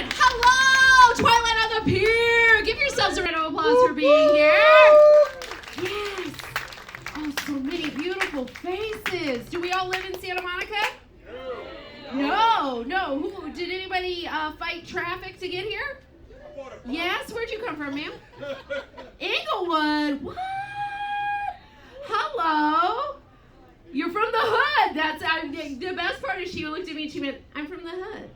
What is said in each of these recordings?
And hello, Twilight on the Pier. Give yourselves a round of applause for being here. Yes. Oh, so many beautiful faces. Do we all live in Santa Monica? No. Who did anybody fight traffic to get here? Yes. Where'd you come from, ma'am? Inglewood. What? Hello. You're from the hood. That's the best part is she looked at me and she went, "I'm from the hood."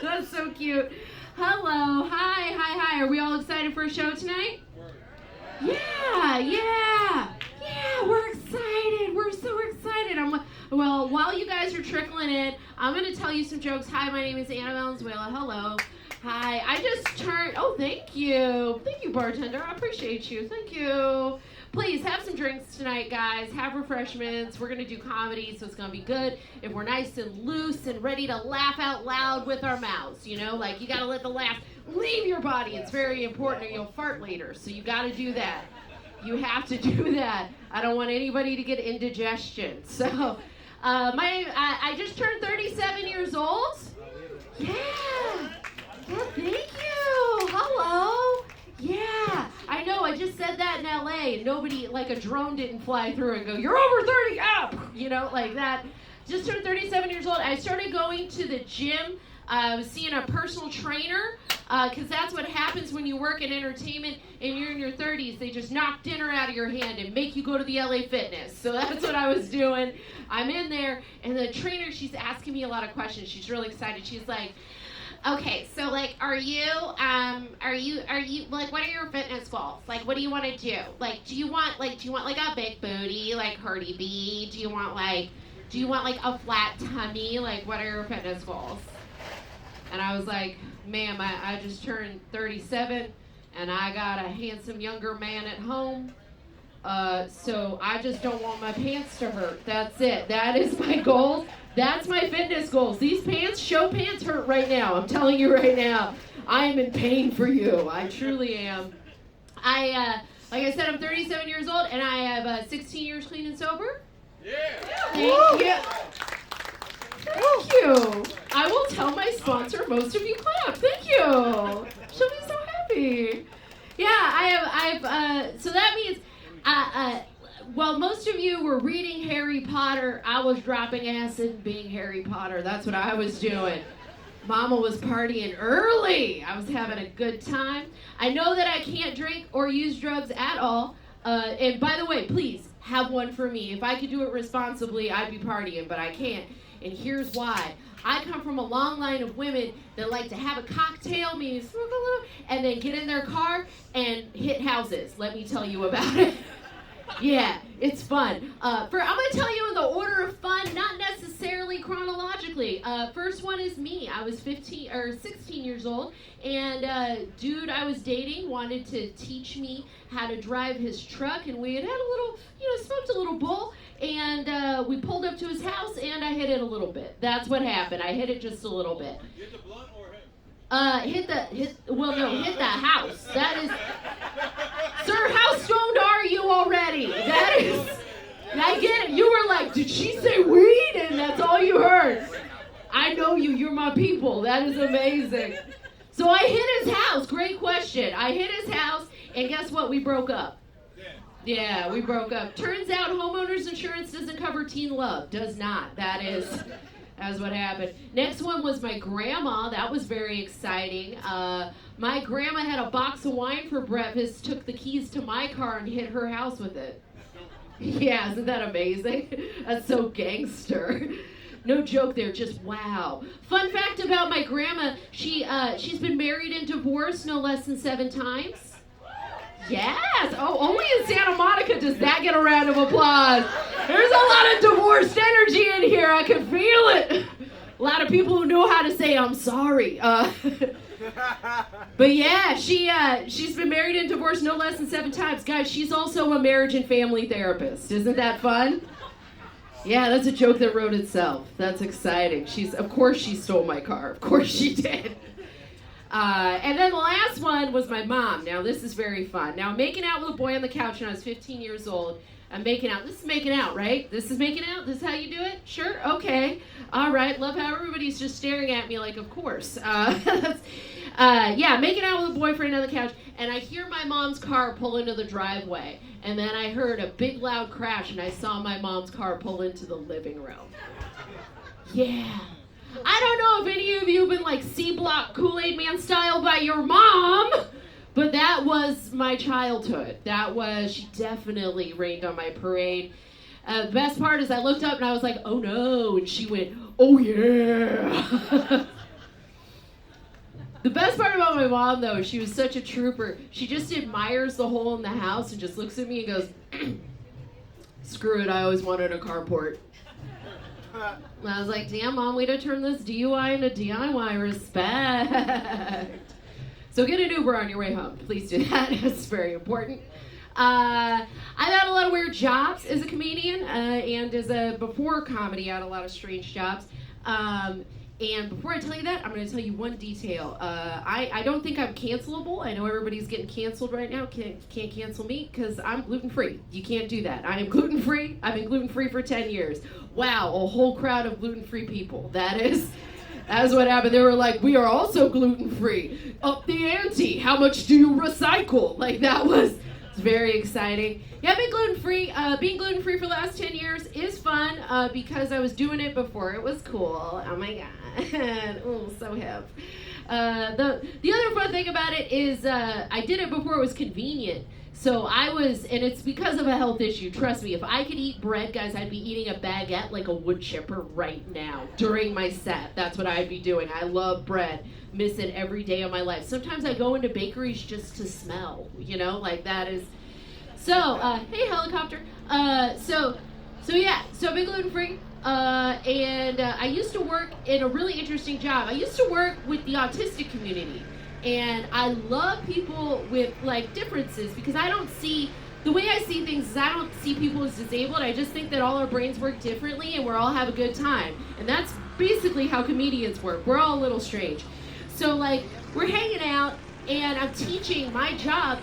That's so cute. Hello. Hi. Are we all excited for a show tonight? Yeah. We're excited. We're so excited. Well, while you guys are trickling in, I'm going to tell you some jokes. Hi, my name is Valenzuela. Hello. Hi. I just turned. Oh, thank you. Thank you, bartender. I appreciate you. Thank you. Please have some drinks tonight, guys. Have refreshments. We're going to do comedy, so it's going to be good. If we're nice and loose and ready to laugh out loud with our mouths, you know, like you got to let the laugh leave your body. It's very important or you'll fart later, so you got to do that. You have to do that. I don't want anybody to get indigestion. So, I just turned 37 years old. Yeah, thank you. Hello. Yeah, I know. I just said that in LA. Nobody, like a drone didn't fly through and go, "You're over 30 up," you know, like that. Just turned 37 years old. I started going to the gym. I was seeing a personal trainer because that's what happens when you work in entertainment and you're in your 30s. They just knock dinner out of your hand and make you go to the LA Fitness. So that's what I was doing. I'm in there, and the trainer, she's asking me a lot of questions. She's really excited. She's like, "Okay, so like, are you like, what are your fitness goals? Like, what do you want to do? Like, do you want like a big booty, like Cardi B? Do you want like a flat tummy? Like, what are your fitness goals?" And I was like, "Ma'am, I just turned 37, and I got a handsome younger man at home. So I just don't want my pants to hurt. That's it. That is my goal. That's my fitness goals. These show pants hurt right now. I'm telling you right now. I am in pain for you. I truly am. Like I said, I'm 37 years old, and I have 16 years clean and sober. Yeah. Thank you. Thank you. I will tell my sponsor most of you clap. Thank you. She'll be so happy. Yeah, so that means, while most of you were reading Harry Potter, I was dropping acid and being Harry Potter. That's what I was doing. Mama was partying early. I was having a good time. I know that I can't drink or use drugs at all. And by the way, please have one for me. If I could do it responsibly, I'd be partying, but I can't. And here's why. I come from a long line of women that like to have a cocktail, maybe smoke a little, and then get in their car and hit houses. Let me tell you about it. Yeah, it's fun. I'm going to tell you in the order of fun, not necessarily chronologically. First one is me. I was 16 years old, and dude I was dating wanted to teach me how to drive his truck, and we had a little, smoked a little bowl, and we pulled up to his house, and I hit it a little bit. That's what happened. I hit it just a little bit. Hit the blunt or him? Hit the house. That is, sir, how stoned are you already? That is, I get it. You were like, did she say weed? And that's all you heard. I know you. You're my people. That is amazing. So I hit his house. Great question. I hit his house, and guess what? We broke up. Yeah, we broke up. Turns out homeowners insurance doesn't cover teen love. Does not. That's what happened. Next one was my grandma. That was very exciting. My grandma had a box of wine for breakfast, took the keys to my car, and hit her house with it. Yeah, isn't that amazing? That's so gangster. No joke there, just wow. Fun fact about my grandma, she's been married and divorced no less than 7 times. Yes. Oh, only in Santa Monica does that get a round of applause. There's a lot of divorced energy in here. I can feel it. A lot of people who know how to say I'm sorry. But yeah, she's been married and divorced no less than 7 times. Guys, she's also a marriage and family therapist. Isn't that fun? Yeah, that's a joke that wrote itself. That's exciting. Of course she stole my car. Of course she did. And then the last one was my mom. Now, this is very fun. Now, making out with a boy on the couch when I was 15 years old, I'm making out. This is making out, right? This is making out? This is how you do it? Sure? Okay. All right. Love how everybody's just staring at me like, of course. Making out with a boyfriend on the couch. And I hear my mom's car pull into the driveway. And then I heard a big loud crash and I saw my mom's car pull into the living room. Yeah. I don't know if any of you have been like C-Block Kool-Aid Man style by your mom, but that was my childhood. She definitely rained on my parade. The best part is I looked up and I was like, oh no, and she went, oh yeah. The best part about my mom, though, she was such a trooper. She just admires the hole in the house and just looks at me and goes, screw it, I always wanted a carport. And I was like, damn, Mom, way to turn this DUI into DIY. Respect. So get an Uber on your way home. Please do that. It's very important. I've had a lot of weird jobs as a comedian, and before comedy, I had a lot of strange jobs. And before I tell you that, I'm going to tell you one detail. I don't think I'm cancelable. I know everybody's getting canceled right now. Can't cancel me because I'm gluten-free. You can't do that. I am gluten-free. I've been gluten-free for 10 years. Wow, a whole crowd of gluten-free people. That is what happened. They were like, we are also gluten-free. Up the ante. How much do you recycle? Like, it's very exciting. Yeah, I've been gluten-free. Being gluten-free for the last 10 years is fun because I was doing it before it was cool. Oh my God. Oh, so hip. The other fun thing about it is I did it before it was convenient. So and it's because of a health issue. Trust me, if I could eat bread, guys, I'd be eating a baguette like a wood chipper right now during my set. That's what I'd be doing. I love bread. Miss it every day of my life. Sometimes I go into bakeries just to smell, like that is. So, hey, helicopter. So I've been gluten-free. And I used to work in a really interesting job. I used to work with the autistic community. And I love people with, differences because the way I see things is I don't see people as disabled. I just think that all our brains work differently and we're all have a good time. And that's basically how comedians work. We're all a little strange. So, we're hanging out and I'm teaching my job.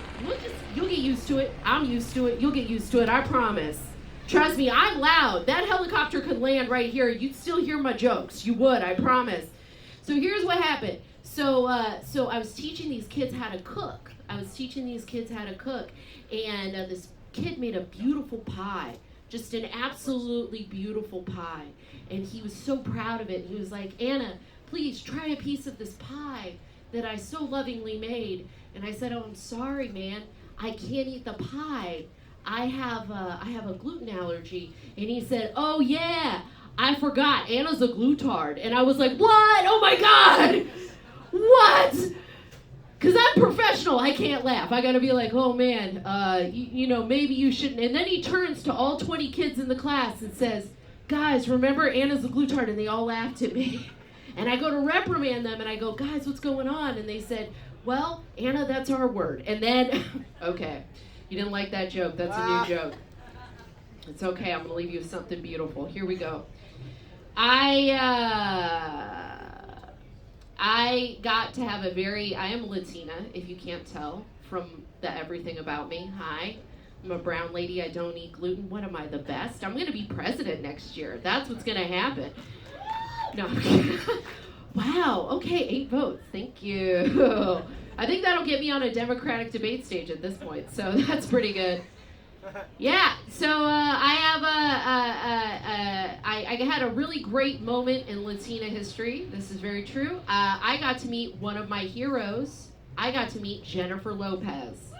You'll get used to it. I'm used to it. You'll get used to it. I promise. Trust me, I'm loud. That helicopter could land right here. You'd still hear my jokes. You would, I promise. So here's what happened. So I was teaching these kids how to cook. And this kid made a beautiful pie. Just an absolutely beautiful pie. And he was so proud of it. He was like, Anna, please try a piece of this pie that I so lovingly made. And I said, oh, I'm sorry, man. I can't eat the pie. I have a gluten allergy. And he said, oh yeah, I forgot, Anna's a glutard. And I was like, what? Oh my God, what? Because I'm professional, I can't laugh. I gotta be like, oh man, maybe you shouldn't. And then he turns to all 20 kids in the class and says, guys, remember Anna's a glutard? And they all laughed at me. And I go to reprimand them and I go, guys, what's going on? And they said, well, Anna, that's our word. And then, okay. You didn't like that joke. That's a new joke. It's okay. I'm going to leave you with something beautiful. Here we go. I got to have I am Latina, if you can't tell from the everything about me. Hi. I'm a brown lady. I don't eat gluten. What am I, the best? I'm going to be president next year. That's what's going to happen. No. Wow. Okay. 8 votes. Thank you. I think that'll get me on a Democratic debate stage at this point, so that's pretty good. Yeah, so I had a really great moment in Latina history. This is very true. I got to meet one of my heroes. I got to meet Jennifer Lopez.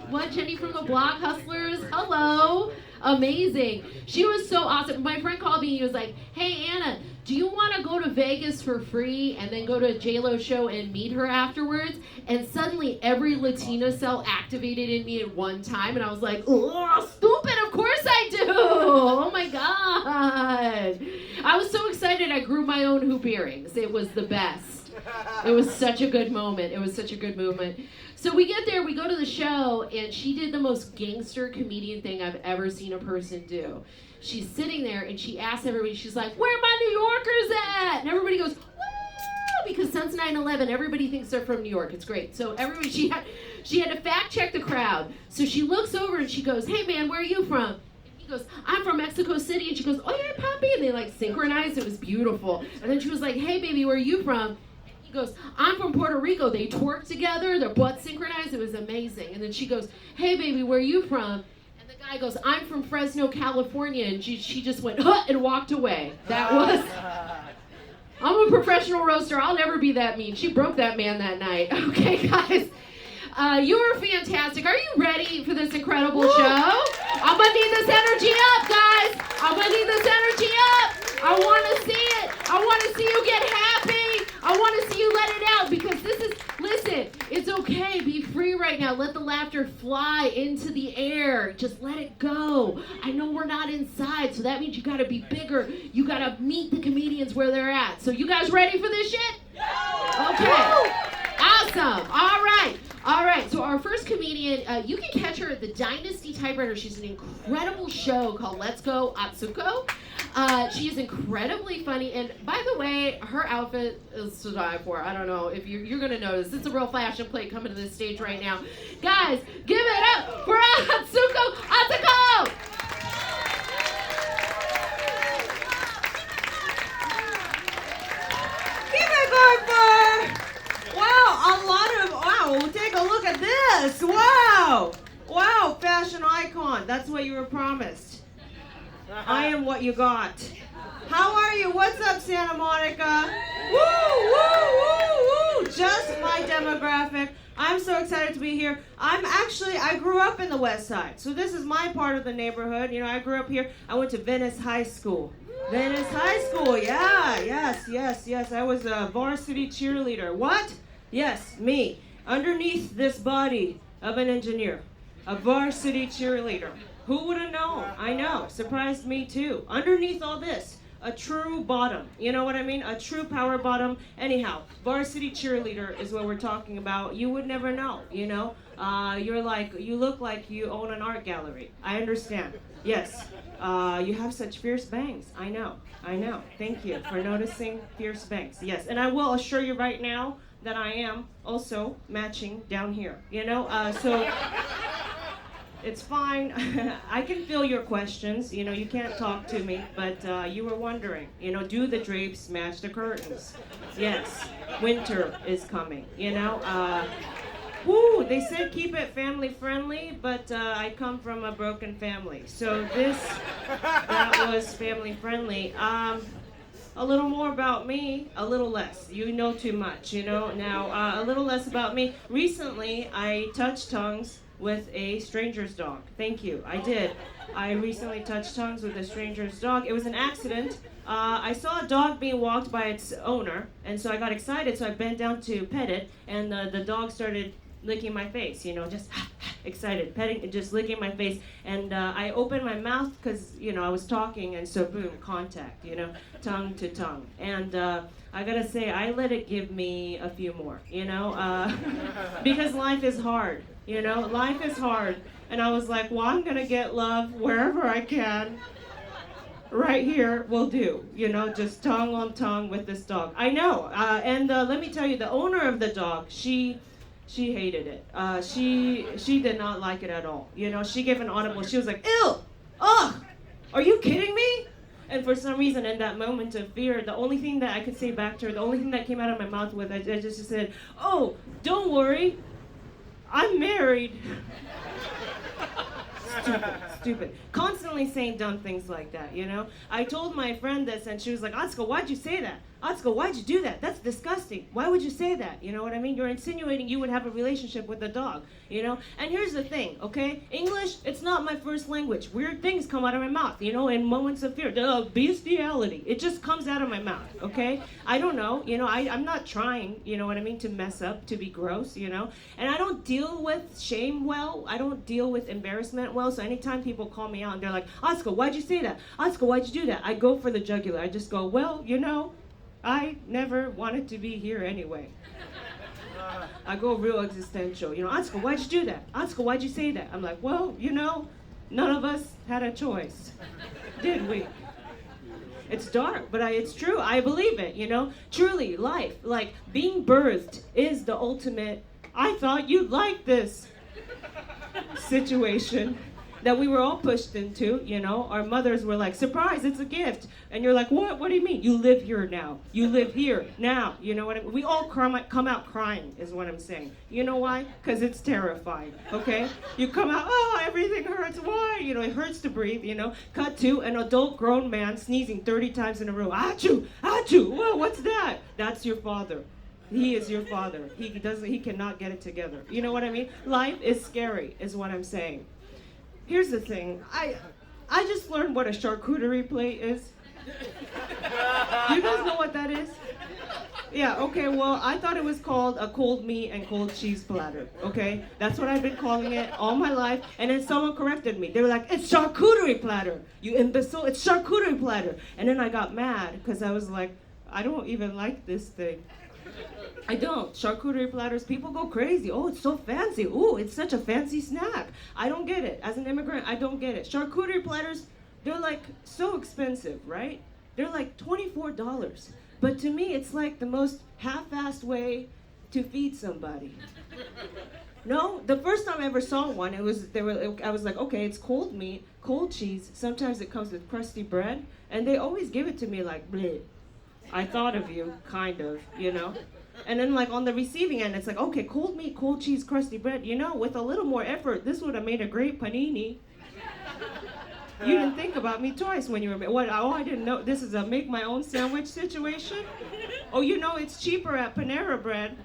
What, Jenny from the Block Hustlers? Hello. Amazing. She was so awesome. My friend called me and he was like, hey, Anna, do you want to go to Vegas for free and then go to a J-Lo show and meet her afterwards? And suddenly every Latina cell activated in me at one time. And I was like, oh, stupid. Of course I do. Oh, my God. I was so excited I grew my own hoop earrings. It was the best. It was such a good moment. So we get there, we go to the show, and she did the most gangster comedian thing I've ever seen a person do. She's sitting there, and she asks everybody, she's like, where are my New Yorkers at? And everybody goes, woo! Because since 9/11, everybody thinks they're from New York. It's great. So everybody, She had to fact check the crowd. So she looks over and she goes, hey man, where are you from? And he goes, I'm from Mexico City. And she goes, oh yeah, Poppy. And they like synchronized. It was beautiful. And then she was like, hey baby, where are you from? And he goes, I'm from Puerto Rico. They twerked together, their butts synchronized. It was amazing. And then she goes, hey baby, where are you from? And the guy goes, I'm from Fresno, California. And she just went, huh, and walked away. That was... I'm a professional roaster. I'll never be that mean. She broke that man that night. Okay, guys. You are fantastic. Are you ready for this incredible show? I'm going to need this energy up, guys. I'm going to need this energy up. I want to see it. I want to see you get happy. I want to see you let it out because this is, listen, it's okay. Be free right now. Let the laughter fly into the air. Just let it go. I know we're not inside, so that means you got to be bigger. You got to meet the comedians where they're at. So you guys ready for this shit? Okay. Awesome. All right, so our first comedian, you can catch her at the Dynasty Typewriter. She's an incredible show called Let's Go Atsuko. She is incredibly funny, and by the way, her outfit is to die for. I don't know if you're going to notice. It's a real fashion plate coming to this stage right now. Guys, give it up for Atsuko Atsuko! Keep it going, boy! Wow, take a look at this. Wow, fashion icon. That's what you were promised. I am what you got. How are you? What's up, Santa Monica? Woo! Just my demographic. I'm so excited to be here. I grew up in the West Side, so this is my part of the neighborhood. You know, I grew up here. I went to Venice High School. Venice High School, yeah, yes. I was a varsity cheerleader. What? Yes, me. Underneath this body of an engineer, a varsity cheerleader. Who would have known? I know, surprised me too. Underneath all this, a true bottom. You know what I mean? A true power bottom. Anyhow, varsity cheerleader is what we're talking about. You would never know, you know? You look like you own an art gallery. I understand. Yes. You have such fierce bangs. I know. Thank you for noticing fierce bangs. Yes, and I will assure you right now that I am also matching down here. You know, so it's fine. I can feel your questions. You know, you can't talk to me, but you were wondering. You know, do the drapes match the curtains? Yes, winter is coming. You know. They said keep it family friendly, but I come from a broken family. So that was family friendly. A little more about me, a little less. You know too much, you know. Now, a little less about me. Recently, I touched tongues with a stranger's dog. Thank you, I did. I recently touched tongues with a stranger's dog. It was an accident. I saw a dog being walked by its owner, and so I got excited, so I bent down to pet it, and the dog started licking my face, you know, just excited, petting and just licking my face. And I opened my mouth because, you know, I was talking, and so boom, contact, you know, tongue to tongue. And I gotta say, I let it give me a few more, you know, because life is hard, you know, life is hard. And I was like, well, I'm gonna get love wherever I can. Right here will do, you know, just tongue on tongue with this dog. I know, and let me tell you, the owner of the dog, she hated it. She did not like it at all. You know, she gave an audible. She was like, ew, ugh, are you kidding me? And for some reason, in that moment of fear, the only thing that I could say back to her, the only thing that came out of my mouth was, I just said, oh, don't worry, I'm married. Stupid. Constantly saying dumb things like that, you know? I told my friend this, and she was like, Atsuko, why'd you say that? Atsuko, why'd you do that? That's disgusting. Why would you say that? You know what I mean? You're insinuating you would have a relationship with a dog, you know? And here's the thing, okay? English, it's not my first language. Weird things come out of my mouth, you know, in moments of fear. Bestiality. It just comes out of my mouth, okay? I don't know, you know, I'm not trying, you know what I mean, to mess up, to be gross, you know? And I don't deal with shame well. I don't deal with embarrassment well. So anytime people call me out and they're like, Atsuko, why'd you say that? Atsuko, why'd you do that? I go for the jugular. I just go, well, you know, I never wanted to be here anyway. I go real existential. You know, Atsuko, why'd you do that? Atsuko, why'd you say that? I'm like, well, you know, none of us had a choice, did we? It's dark, but it's true. I believe it, you know? Truly, life, like being birthed is the ultimate I thought you'd like this situation that we were all pushed into, you know. Our mothers were like, surprise, it's a gift. And you're like, what? What do you mean? You live here now. You live here now. You know what I mean? We all come out crying is what I'm saying. You know why? Because it's terrifying, okay? You come out, oh, everything hurts. Why? You know, it hurts to breathe, you know. Cut to an adult grown man sneezing 30 times in a row. Achoo, achoo, whoa, what's that? That's your father. He is your father. He cannot get it together. You know what I mean? Life is scary, is what I'm saying. Here's the thing. I just learned what a charcuterie plate is. You guys know what that is? Yeah, okay, well, I thought it was called a cold meat and cold cheese platter, okay? That's what I've been calling it all my life, and then someone corrected me. They were like, it's charcuterie platter, you imbecile, it's charcuterie platter. And then I got mad, because I was like, I don't even like this thing. I don't. Charcuterie platters, people go crazy. Oh, it's so fancy. Ooh, it's such a fancy snack. I don't get it. As an immigrant, I don't get it. Charcuterie platters, they're like so expensive, right? They're like $24. But to me, it's like the most half-assed way to feed somebody. No, the first time I ever saw one, I was like, okay, it's cold meat, cold cheese. Sometimes it comes with crusty bread, and they always give it to me like, bleh. I thought of you, kind of, you know? And then like on the receiving end, it's like, okay, cold meat, cold cheese, crusty bread. You know, with a little more effort, this would have made a great panini. You didn't think about me twice when you were, what, oh, I didn't know, this is a make my own sandwich situation? Oh, you know, it's cheaper at Panera Bread.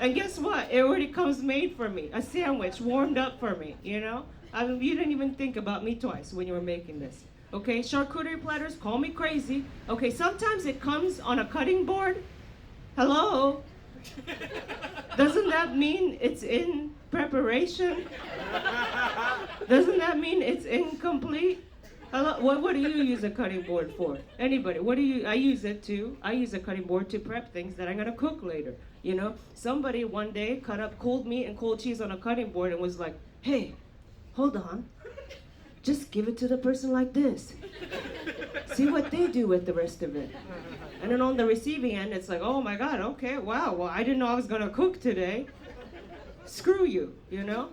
And guess what? It already comes made for me, a sandwich warmed up for me, you know? You didn't even think about me twice when you were making this. Okay, charcuterie platters, call me crazy. Okay, sometimes it comes on a cutting board. Hello? Doesn't that mean it's in preparation? Doesn't that mean it's incomplete? Hello? What do you use a cutting board for? Anybody? I use it too. I use a cutting board to prep things that I'm gonna cook later. You know? Somebody one day cut up cold meat and cold cheese on a cutting board and was like, hey, hold on. Just give it to the person like this. See what they do with the rest of it. And then on the receiving end, it's like, oh my God, okay, wow, well, I didn't know I was gonna cook today. Screw you, you know?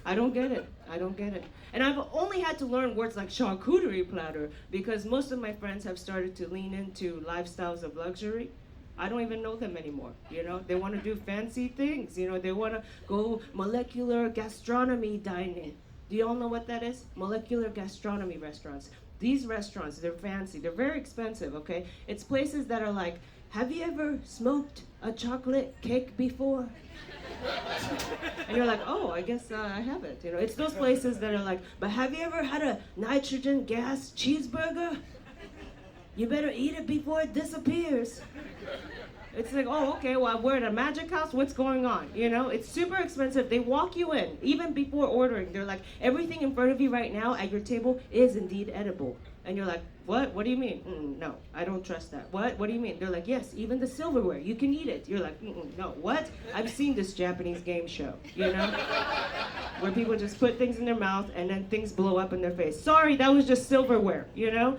I don't get it. I don't get it. And I've only had to learn words like charcuterie platter because most of my friends have started to lean into lifestyles of luxury. I don't even know them anymore, you know? They want to do fancy things, you know? They want to go molecular gastronomy dining. Do you all know what that is? Molecular gastronomy restaurants. These restaurants, they're fancy. They're very expensive, okay? It's places that are like, have you ever smoked a chocolate cake before? And you're like, oh, I guess I haven't. You know, it's those places that are like, but have you ever had a nitrogen gas cheeseburger? You better eat it before it disappears. It's like, oh, okay, well, we're at a magic house. What's going on? You know, it's super expensive. They walk you in, even before ordering. They're like, everything in front of you right now at your table is indeed edible. And you're like, what? What do you mean? No, I don't trust that. What? What do you mean? They're like, yes, even the silverware, you can eat it. You're like, no, what? I've seen this Japanese game show, you know? Where people just put things in their mouth and then things blow up in their face. Sorry, that was just silverware, you know?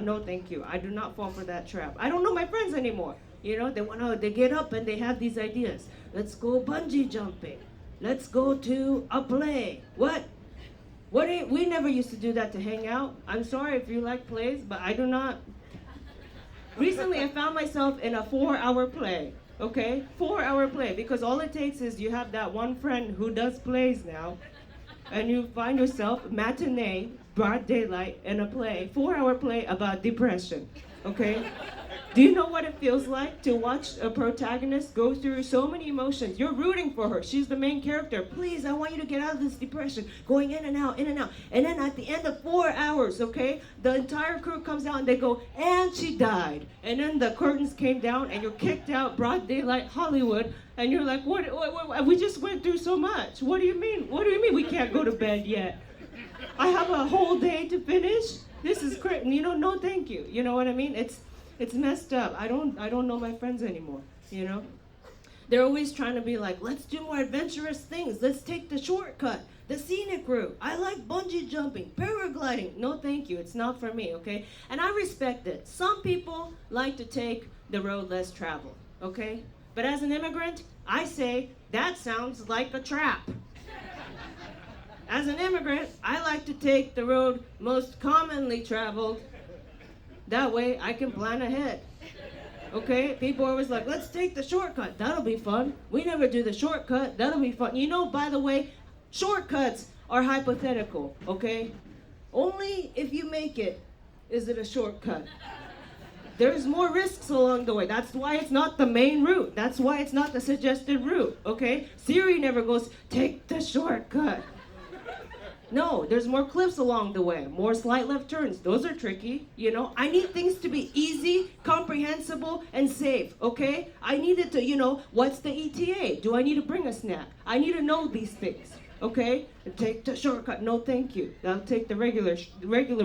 No, thank you. I do not fall for that trap. I don't know my friends anymore. You know, they get up and they have these ideas. Let's go bungee jumping. Let's go to a play. What? We never used to do that to hang out. I'm sorry if you like plays, but I do not. Recently, I found myself in a 4-hour play, okay? 4-hour play, because all it takes is you have that one friend who does plays now, and you find yourself matinee, broad daylight, in a play, 4-hour play about depression, okay? Do you know what it feels like to watch a protagonist go through so many emotions? You're rooting for her. She's the main character. Please, I want you to get out of this depression. Going in and out, in and out. And then at the end of 4 hours, okay, the entire crew comes out and they go, and she died. And then the curtains came down and you're kicked out, broad daylight, Hollywood. And you're like, what? We just went through so much. What do you mean? What do you mean we can't go to bed yet? I have a whole day to finish? This is crazy. You know, no thank you. You know what I mean? It's messed up. I don't know my friends anymore, you know? They're always trying to be like, let's do more adventurous things. Let's take the shortcut, the scenic route. I like bungee jumping, paragliding. No, thank you. It's not for me, okay? And I respect it. Some people like to take the road less traveled, okay? But as an immigrant, I say, that sounds like a trap. As an immigrant, I like to take the road most commonly traveled. That way, I can plan ahead. Okay? People are always like, let's take the shortcut. That'll be fun. We never do the shortcut. That'll be fun. You know, by the way, shortcuts are hypothetical, okay? Only if you make it is it a shortcut. There's more risks along the way. That's why it's not the main route. That's why it's not the suggested route, okay? Siri never goes, take the shortcut. No, there's more cliffs along the way, more slight left turns. Those are tricky, you know? I need things to be easy, comprehensible, and safe, okay? I need it to, you know, what's the ETA? Do I need to bring a snack? I need to know these things, okay? Take the shortcut. No, thank you. I'll take the regular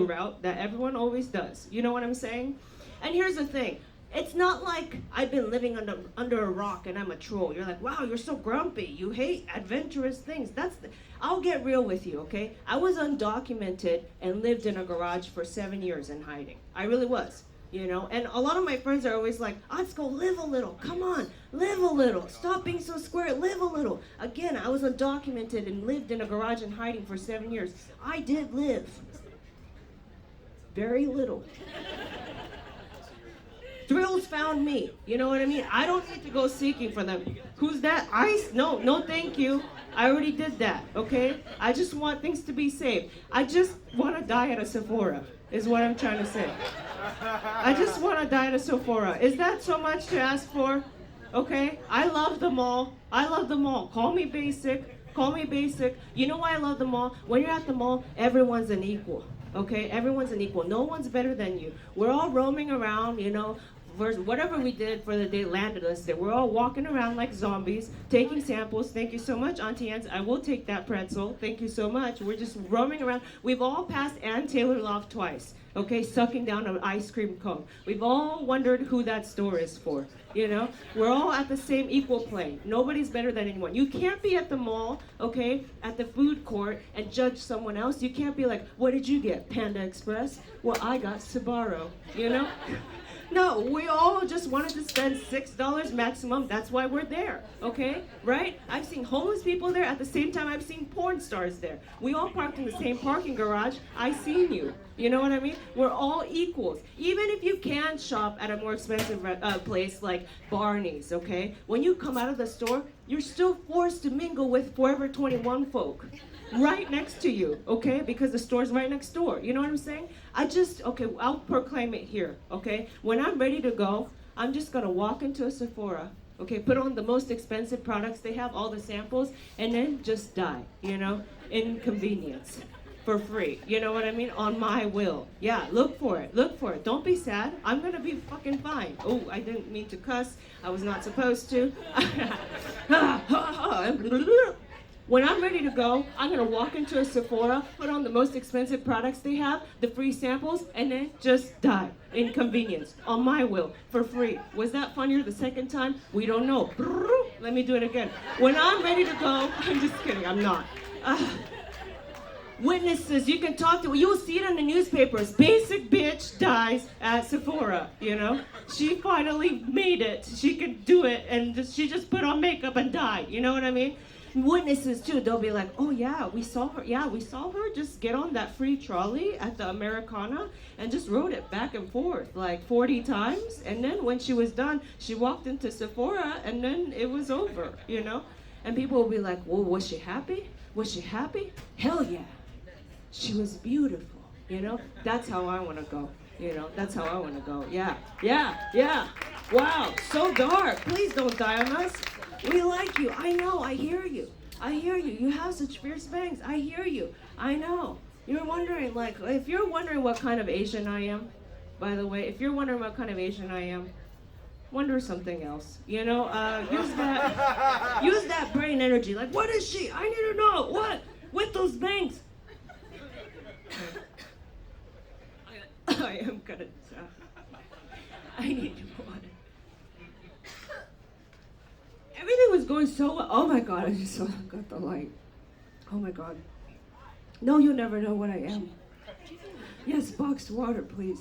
route that everyone always does. You know what I'm saying? And here's the thing. It's not like I've been living under a rock and I'm a troll. You're like, wow, you're so grumpy. You hate adventurous things. I'll get real with you, okay? I was undocumented and lived in a garage for 7 years in hiding. I really was, you know? And a lot of my friends are always like, Atsuko, live a little. Come on, live a little. Stop being so square, live a little. Again, I was undocumented and lived in a garage in hiding for 7 years. I did live. Very little. Thrills found me. You know what I mean? I don't need to go seeking for them. Who's that? Ice? No, thank you. I already did that, okay? I just want things to be safe. I just want to die at a Sephora, is what I'm trying to say. I just want to die at a Sephora. Is that so much to ask for? Okay? I love the mall. I love the mall. Call me basic. Call me basic. You know why I love the mall? When you're at the mall, everyone's an equal. Okay? Everyone's an equal. No one's better than you. We're all roaming around, you know. Whatever we did for the day landed us there. We're all walking around like zombies, taking samples. Thank you so much, Auntie Anne's. I will take that pretzel. Thank you so much. We're just roaming around. We've all passed Ann Taylor Loft twice, okay, sucking down an ice cream cone. We've all wondered who that store is for, you know? We're all at the same equal plane. Nobody's better than anyone. You can't be at the mall, okay, at the food court and judge someone else. You can't be like, what did you get, Panda Express? Well, I got Sbarro, you know? No, we all just wanted to spend $6 maximum. That's why we're there, okay? Right? I've seen homeless people there at the same time I've seen porn stars there. We all parked in the same parking garage. I seen you. You know what I mean? We're all equals. Even if you can shop at a more expensive place like Barney's, okay? When you come out of the store, you're still forced to mingle with Forever 21 folk. Right next to you, okay? Because the store's right next door. You know what I'm saying? Okay, I'll proclaim it here, okay? When I'm ready to go, I'm just gonna walk into a Sephora, okay? Put on the most expensive products they have, all the samples, and then just die, you know? Inconvenience. For free, you know what I mean? On my will. Yeah, look for it. Don't be sad. I'm gonna be fucking fine. Oh, I didn't mean to cuss. I was not supposed to. When I'm ready to go, I'm gonna walk into a Sephora, put on the most expensive products they have, the free samples, and then just die. Inconvenience. On my will. For free. Was that funnier the second time? We don't know. Let me do it again. When I'm ready to go, I'm just kidding, I'm not. Witnesses, you can talk to, you'll see it in the newspapers. Basic bitch dies at Sephora, you know? She finally made it. She could do it, and she just put on makeup and died, you know what I mean? Witnesses too, they'll be like, oh yeah, we saw her just get on that free trolley at the Americana and just rode it back and forth like 40 times, and then when she was done, she walked into Sephora and then it was over, you know? And people will be like, well, was she happy? Was she happy? Hell yeah. She was beautiful, you know? That's how I want to go, you know? That's how I want to go. Yeah. Wow, so dark. Please don't die on us. We like you. I know. I hear you. You have such fierce bangs. I hear you. I know. You're wondering, like, if you're wondering what kind of Asian I am, by the way, if you're wondering what kind of Asian I am, wonder something else. You know, use that brain energy. Like, what is she? I need to know. What? With those bangs. I am gonna die. I need water. Everything was going so well. Oh my God, I just got the light. Oh my God. No, you'll never know what I am. Yes, boxed water, please.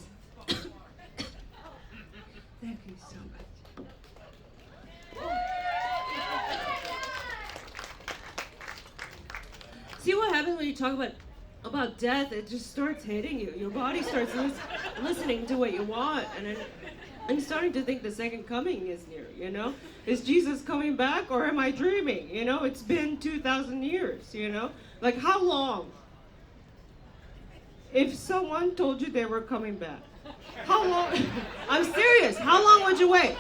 Thank you so much. when you talk about death, it just starts hitting you. Your body starts listening to what you want, and I'm starting to think the second coming is near, you know? Is Jesus coming back, or am I dreaming? You know, it's been 2,000 years, you know? Like, how long? If someone told you they were coming back, how long? I'm serious. How long would you wait?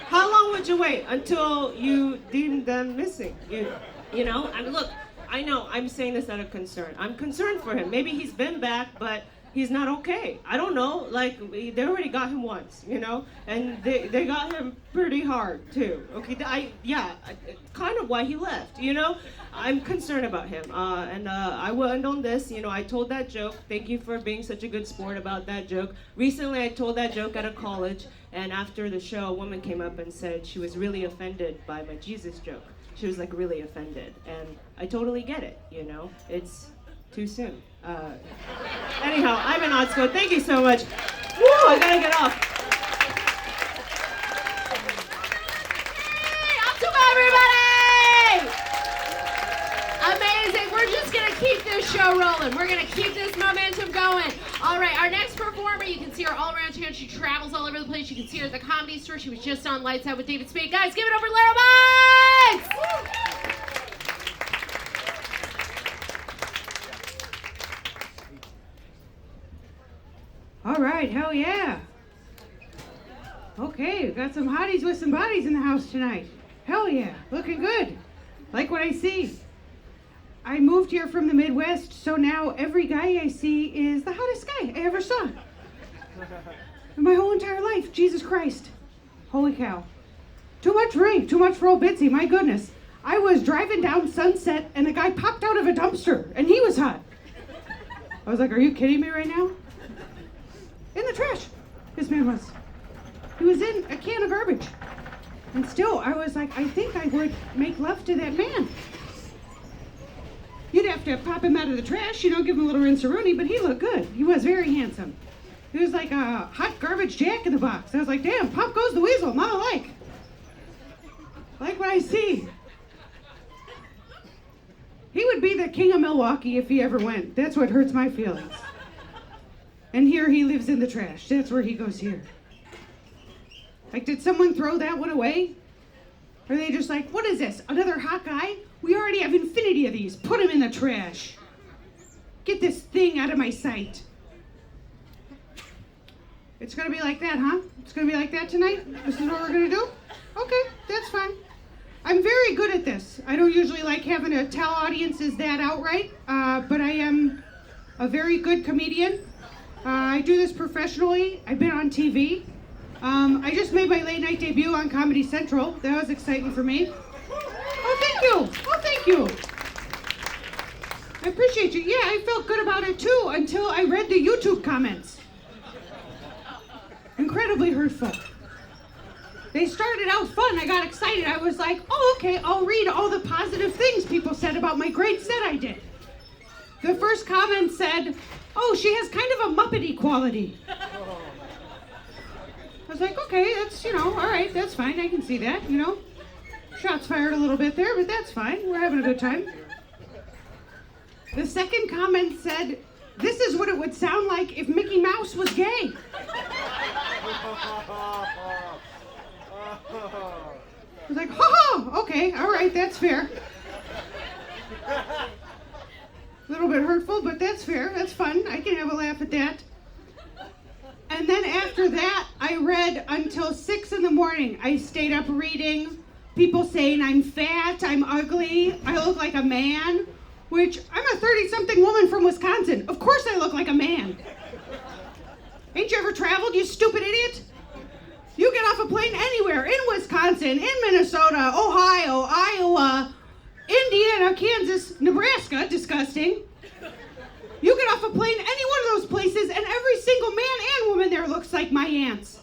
How long would you wait until you deemed them missing? You know? I mean, look, I know I'm saying this out of concern. I'm concerned for him. Maybe he's been back, but he's not okay. I don't know. Like, they already got him once, you know? And they got him pretty hard, too. Okay, kind of why he left, you know? I'm concerned about him. And I will end on this. You know, I told that joke. Thank you for being such a good sport about that joke. Recently, I told that joke at a college, and after the show, a woman came up and said she was really offended by my Jesus joke. She was, like, really offended. And I totally get it, you know? It's too soon. Anyhow, I'm in Atsuko. Thank you so much. Woo, I gotta get off. Hey, Atsuko, everybody! Amazing. We're just going to keep this show rolling. We're going to keep this momentum going. All right, our next performer, you can see her all around town. She travels all over the place. You can see her at the Comedy Store. She was just on Lights Out with David Spade. Guys, give it up for Lara Beitz! All right, hell yeah. Okay, we've got some hotties with some bodies in the house tonight. Hell yeah, looking good. Like what I see. I moved here from the Midwest, so now every guy I see is the hottest guy I ever saw. In my whole entire life, Jesus Christ. Holy cow. Too much rain, too much for old Bitsy, my goodness. I was driving down Sunset and a guy popped out of a dumpster and he was hot. I was like, are you kidding me right now? In the trash, this man was. He was in a can of garbage. And still, I was like, I think I would make love to that man. You'd have to pop him out of the trash, you know, give him a little rinse-a-rooney, but he looked good. He was very handsome. He was like a hot garbage jack in the box. I was like, damn, pop goes the weasel, not alike. Like what I see. He would be the king of Milwaukee if he ever went. That's what hurts my feelings. And here he lives in the trash. That's where he goes here. Like, did someone throw that one away? Or are they just like, what is this? Another hot guy? We already have infinity of these. Put him in the trash. Get this thing out of my sight. It's gonna be like that, huh? It's gonna be like that tonight? This is what we're gonna do? Okay, that's fine. I'm very good at this. I don't usually like having to tell audiences that outright, but I am a very good comedian. I do this professionally. I've been on TV. I just made my late night debut on Comedy Central. That was exciting for me. Oh, thank you. Oh, thank you. I appreciate you. Yeah, I felt good about it too until I read the YouTube comments. Incredibly hurtful. They started out fun. I got excited. I was like, oh, okay, I'll read all the positive things people said about my great set I did. The first comment said, oh, she has kind of a Muppety quality. I was like, okay, that's, you know, all right, that's fine. I can see that, you know. Shots fired a little bit there, but that's fine. We're having a good time. The second comment said, this is what it would sound like if Mickey Mouse was gay. I was like, ha-ha, okay, all right, that's fair. A little bit hurtful, but that's fair. That's fun. I can have a laugh at that. And then after that, I read until 6 in the morning. I stayed up reading. People saying I'm fat, I'm ugly, I look like a man, which I'm a 30-something woman from Wisconsin. Of course I look like a man. Ain't you ever traveled, you stupid idiot? You get off a plane anywhere, in Wisconsin, in Minnesota, Ohio, Iowa, Indiana, Kansas, Nebraska, disgusting. You get off a plane any one of those places and every single man and woman there looks like my aunts.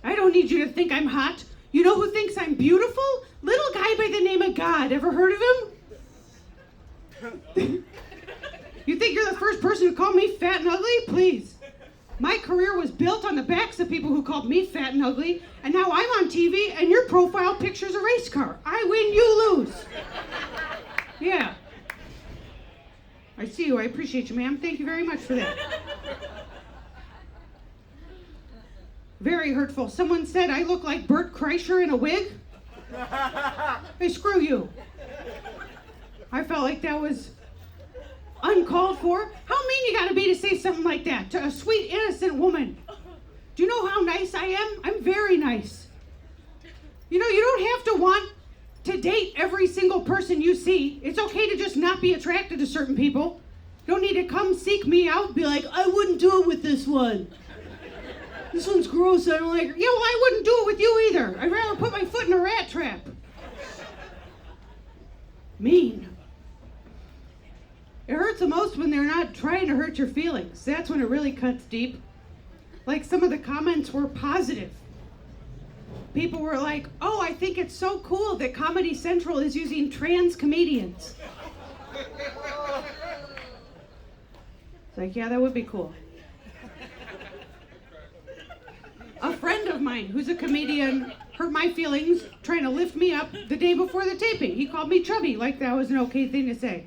I don't need you to think I'm hot. You know who thinks I'm beautiful? Little guy by the name of God. Ever heard of him? You think you're the first person who called me fat and ugly? Please. My career was built on the backs of people who called me fat and ugly, and now I'm on TV and your profile picture's a race car. I win, you lose. Yeah. I see you. I appreciate you, ma'am. Thank you very much for that. Very hurtful. Someone said I look like Bert Kreischer in a wig. Hey, screw you. I felt like that was uncalled for. How mean you gotta be to say something like that to a sweet, innocent woman? Do you know how nice I am? I'm very nice. You know, you don't have to want to date every single person you see. It's okay to just not be attracted to certain people. You don't need to come seek me out and be like, I wouldn't do it with this one. This one's gross, I don't like her. Yeah, well, I wouldn't do it with you either. I'd rather put my foot in a rat trap. Mean. It hurts the most when they're not trying to hurt your feelings. That's when it really cuts deep. Like, some of the comments were positive. People were like, oh, I think it's so cool that Comedy Central is using trans comedians. It's like, yeah, that would be cool. A friend of mine who's a comedian hurt my feelings trying to lift me up the day before the taping. He called me chubby, like that was an okay thing to say.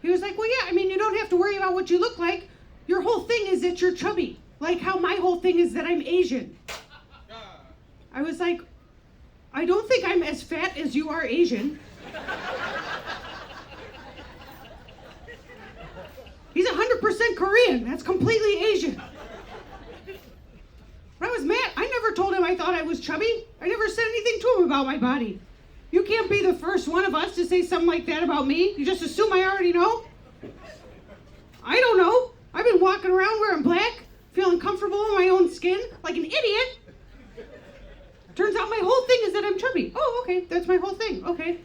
He was like, well, yeah, I mean, you don't have to worry about what you look like. Your whole thing is that you're chubby. Like how my whole thing is that I'm Asian. I was like, I don't think I'm as fat as you are Asian. He's 100% Korean. That's completely Asian. But I was mad. I never told him I thought I was chubby. I never said anything to him about my body. You can't be the first one of us to say something like that about me. You just assume I already know? I don't know. I've been walking around wearing black, feeling comfortable in my own skin, like an idiot. Turns out my whole thing is that I'm chubby. Oh, okay. That's my whole thing. Okay.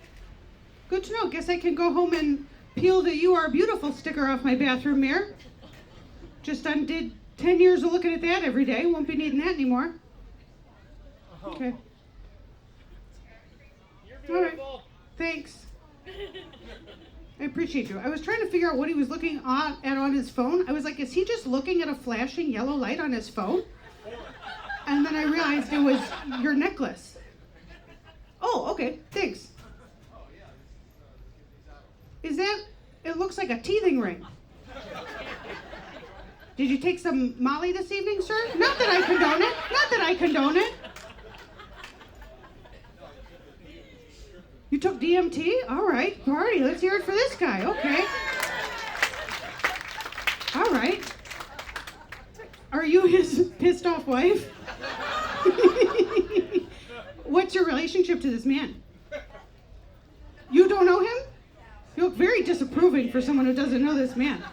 Good to know. Guess I can go home and peel the You Are Beautiful sticker off my bathroom mirror. Just undid 10 years of looking at that every day. Won't be needing that anymore. Okay. You're All right. beautiful. Thanks. I appreciate you. I was trying to figure out what he was looking at on his phone. I was like, is he just looking at a flashing yellow light on his phone? And then I realized it was your necklace. Oh, okay. Thanks. Is that, it looks like a teething ring. Did you take some Molly this evening, sir? Not that I condone it. Not that I condone it. You took DMT? All right. Party. Let's hear it for this guy. Okay. All right. Are you his pissed off wife? What's your relationship to this man? You don't know him? You look very disapproving for someone who doesn't know this man.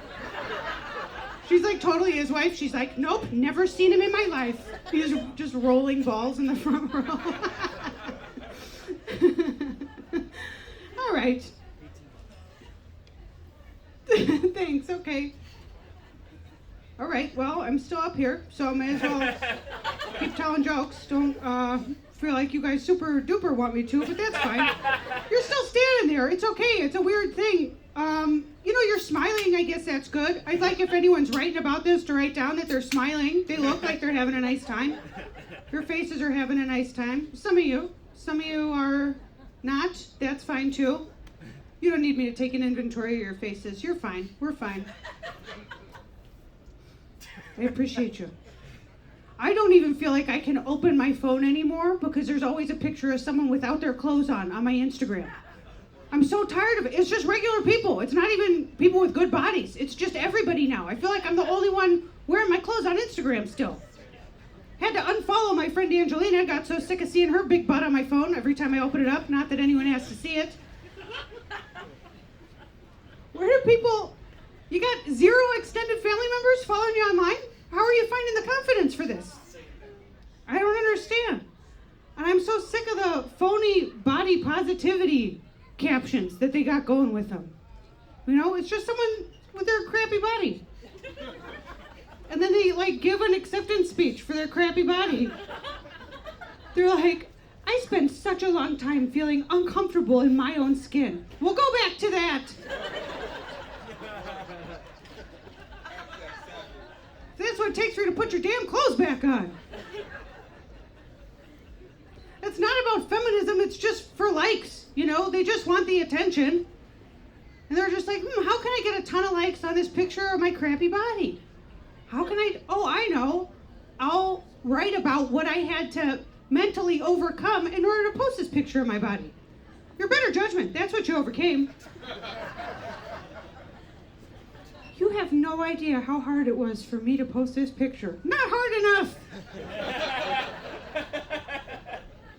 She's like totally his wife. She's like, nope, never seen him in my life. He's just rolling balls in the front row. All right. Thanks, okay. All right, well, I'm still up here, so I may as well keep telling jokes. Don't feel like you guys super duper want me to, but that's fine. You're still standing there. It's okay. It's a weird thing. You know, you're smiling. I guess that's good. I'd like if anyone's writing about this to write down that they're smiling. They look like they're having a nice time. Your faces are having a nice time. Some of you are not. That's fine, too. You don't need me to take an inventory of your faces. You're fine. We're fine. I appreciate you. I don't even feel like I can open my phone anymore because there's always a picture of someone without their clothes on my Instagram. I'm so tired of it. It's just regular people. It's not even people with good bodies. It's just everybody now. I feel like I'm the only one wearing my clothes on Instagram still. Had to unfollow my friend Angelina. Got so sick of seeing her big butt on my phone every time I open it up. Not that anyone has to see it. Where do people... You got 0 extended family members following you online? How are you finding the confidence for this? I don't understand. And I'm so sick of the phony body positivity captions that they got going with them. You know, it's just someone with their crappy body. And then they like give an acceptance speech for their crappy body. They're like, I spent such a long time feeling uncomfortable in my own skin. We'll go back to that. That's what it takes for you to put your damn clothes back on. It's not about feminism, it's just for likes, you know? They just want the attention. And they're just like, how can I get a ton of likes on this picture of my crappy body? How can I know. I'll write about what I had to mentally overcome in order to post this picture of my body. Your better judgment, that's what you overcame. You have no idea how hard it was for me to post this picture. Not hard enough.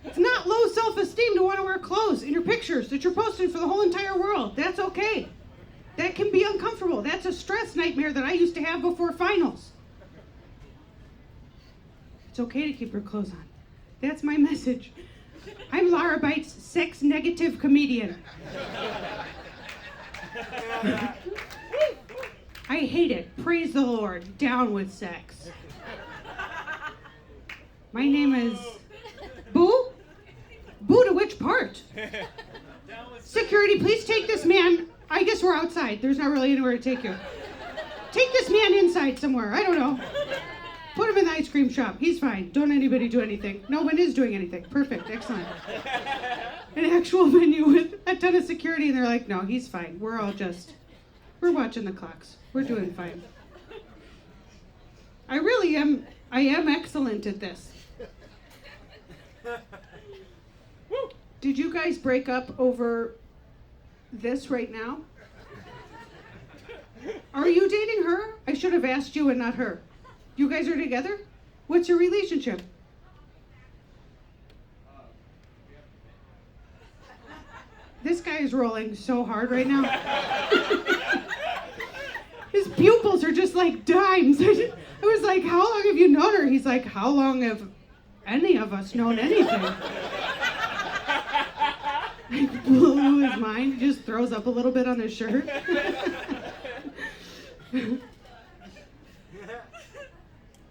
It's not low self-esteem to want to wear clothes in your pictures that you're posting for the whole entire world. That's okay. That can be uncomfortable. That's a stress nightmare that I used to have before finals. It's okay to keep your clothes on. That's my message. I'm Lara Beitz, sex-negative comedian. I hate it. Praise the Lord. Down with sex. My name is... Boo? Boo to which part? Security, please take this man. I guess we're outside. There's not really anywhere to take you. Take this man inside somewhere. I don't know. Put him in the ice cream shop. He's fine. Don't anybody do anything. No one is doing anything. Perfect. Excellent. An actual venue with a ton of security, and they're like, no, he's fine. We're watching the clocks. We're doing fine. I am excellent at this. Did you guys break up over this right now? Are you dating her? I should have asked you and not her. You guys are together? What's your relationship? This guy is rolling so hard right now. His pupils are just like dimes. I was like, how long have you known her? He's like, how long have any of us known anything? I blew his mind. He just throws up a little bit on his shirt.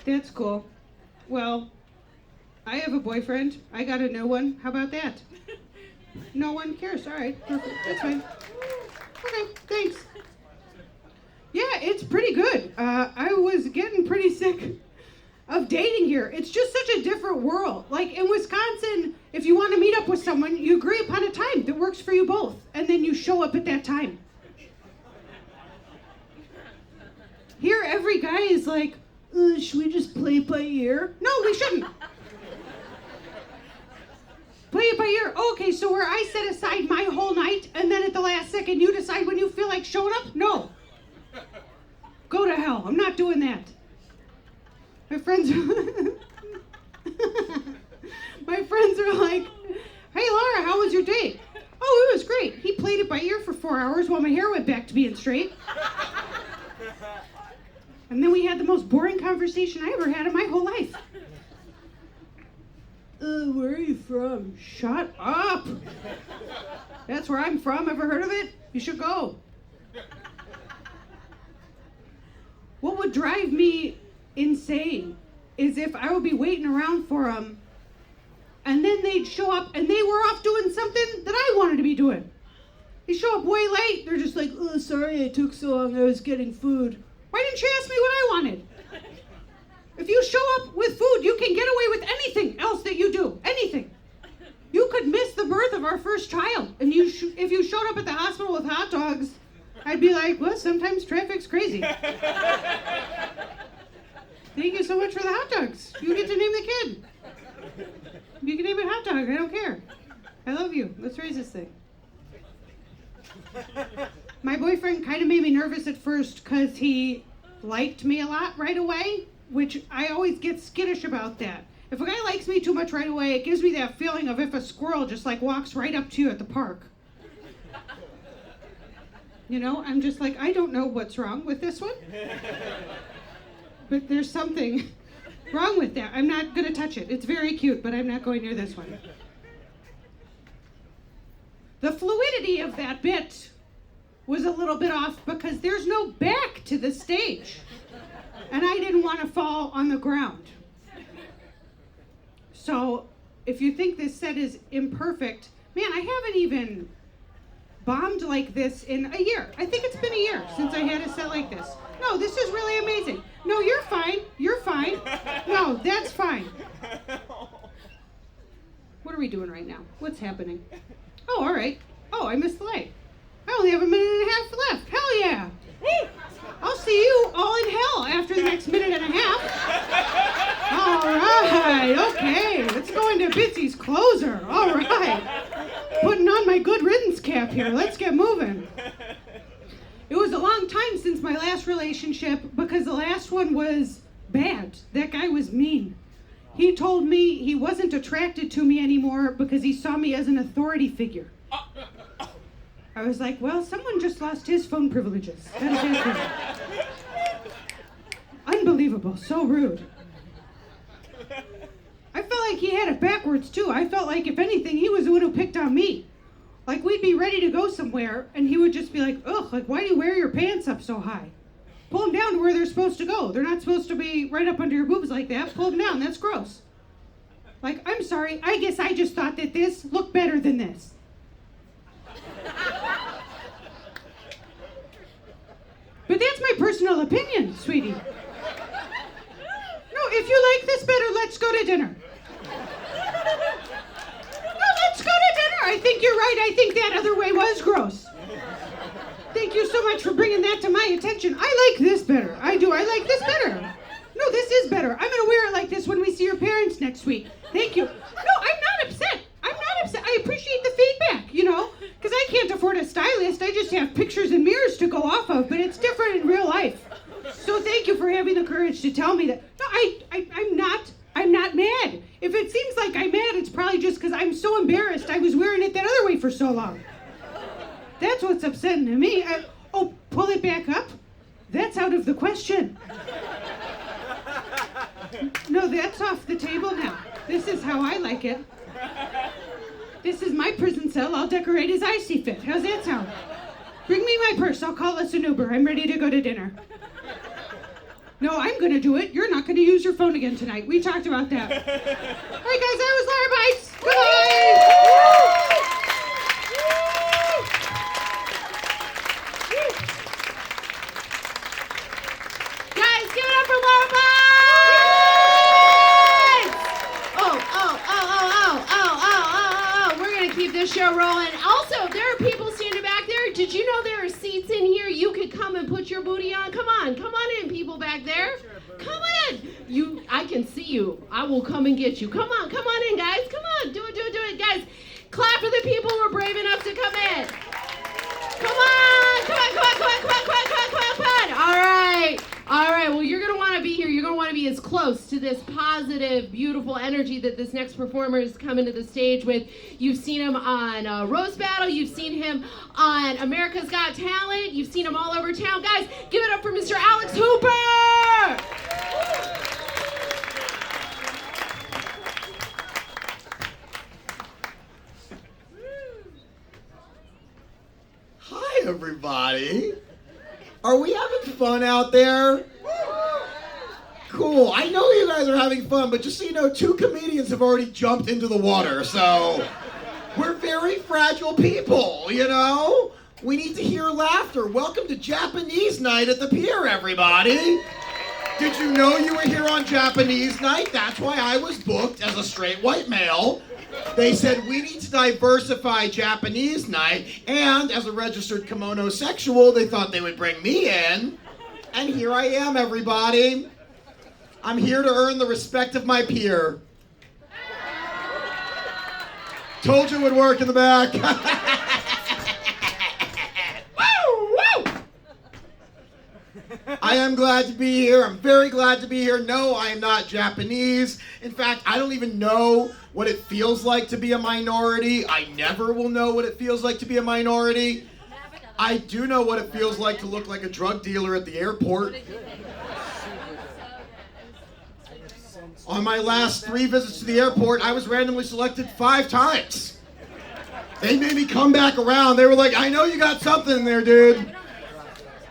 That's cool. Well, I have a boyfriend. I got a new one. How about that? No one cares. All right. Perfect. That's fine. Okay. Thanks. Yeah, it's pretty good. I was getting pretty sick of dating here. It's just such a different world. Like in Wisconsin, if you want to meet up with someone, you agree upon a time that works for you both, and then you show up at that time. Here, every guy is like, should we just play it by ear? No, we shouldn't. Play it by ear. Okay, so where I set aside my whole night, and then at the last second you decide when you feel like showing up? No. Go to hell. I'm not doing that. My friends are like, hey Lara, how was your date? Oh, it was great. He played it by ear for 4 hours while my hair went back to being straight. And then we had the most boring conversation I ever had in my whole life. Where are you from? Shut up. That's where I'm from. Ever heard of it? You should go. What would drive me insane is if I would be waiting around for them and then they'd show up and they were off doing something that I wanted to be doing. They show up way late. They're just like, oh, sorry I took so long. I was getting food. Why didn't you ask me what I wanted? If you show up with food, you can get away with anything else that you do. Anything. You could miss the birth of our first child. And if you showed up at the hospital with hot dogs, I'd be like, well, sometimes traffic's crazy. Thank you so much for the hot dogs. You get to name the kid. You can name it hot dog. I don't care. I love you. Let's raise this thing. My boyfriend kind of made me nervous at first because he liked me a lot right away, which I always get skittish about that. If a guy likes me too much right away, it gives me that feeling of if a squirrel just like walks right up to you at the park. You know, I'm just like, I don't know what's wrong with this one, but there's something wrong with that. I'm not going to touch it. It's very cute, but I'm not going near this one. The fluidity of that bit was a little bit off because there's no back to the stage. And I didn't want to fall on the ground. So if you think this set is imperfect, man, I haven't even bombed like this in a year. I think it's been a year since I had a set like this. No, this is really amazing. No, you're fine. You're fine. No, that's fine. What are we doing right now? What's happening? Oh, all right. Oh, I missed the light. I only have a minute and a half left. Hell yeah. I'll see you all in hell after the next minute and a half. All right, okay. Let's go into Bitsy's closer. All right. Putting on my good riddance cap here. Let's get moving. It was a long time since my last relationship because the last one was bad. That guy was mean. He told me he wasn't attracted to me anymore because he saw me as an authority figure. I was like, well, someone just lost his phone privileges. That is accurate. Unbelievable. So rude. I felt like he had it backwards, too. I felt like, if anything, he was the one who picked on me. Like, we'd be ready to go somewhere, and he would just be like, ugh, like, why do you wear your pants up so high? Pull them down to where they're supposed to go. They're not supposed to be right up under your boobs like that. Pull them down. That's gross. Like, I'm sorry. I guess I just thought that this looked better than this. But that's my personal opinion, sweetie. No, if you like this better, let's go to dinner. No, let's go to dinner. I think you're right. I think that other way was gross. Thank you so much for bringing that to my attention. I like this better. I do. I like this better. No, this is better. I'm going to wear it like this when we see your parents next week. Thank you. No, I'm not upset. I'm not upset. I appreciate the feedback, you know, because I can't afford a stylist. I just have pictures and mirrors to go off of, but it's different in real life. So thank you for having the courage to tell me that. No, I'm not mad. If it seems like I'm mad, it's probably just because I'm so embarrassed I was wearing it that other way for so long. That's what's upsetting to me. Pull it back up? That's out of the question. No, that's off the table now. This is how I like it. This is my prison cell. I'll decorate as I see fit. How's that sound? Bring me my purse. I'll call us an Uber. I'm ready to go to dinner. No, I'm going to do it. You're not going to use your phone again tonight. We talked about that. All right, guys, that was Lara Beitz. Goodbye. Guys, give it up for Lara Beitz! We're going to keep this show rolling. Also, there are people standing back there. Did you know there are seats in here you could come and put your booty on? Come on in, people back there. Come in. I can see you. I will come and get you. Come on in, guys. Come on. Do it. Guys, clap for the people who are brave enough to come in. Come on. All right. Well, you're going to want to be here. You're going to want to be as close to this positive, beautiful energy that this next performer is coming to the stage with. You've seen him on Roast Battle. You've seen him on America's Got Talent. You've seen him all over town. Guys, give it up for Mr. Alex Hooper. Hi, everybody. Are we having fun out there? Cool. I know you guys are having fun, but just so you know, 2 comedians have already jumped into the water, so we're very fragile people, you know? We need to hear laughter. Welcome to Japanese night at the pier, everybody. Did you know you were here on Japanese night? That's why I was booked as a straight white male. They said we need to diversify Japanese night, and as a registered kimono sexual, they thought they would bring me in. And here I am, everybody. I'm here to earn the respect of my peer. Told you it would work in the back. I am glad to be here. I'm very glad to be here. No, I am not Japanese. In fact, I don't even know what it feels like to be a minority. I never will know what it feels like to be a minority. I do know what it feels like to look like a drug dealer at the airport. On my last 3 visits to the airport, I was randomly selected 5 times. They made me come back around. They were like, I know you got something in there, dude.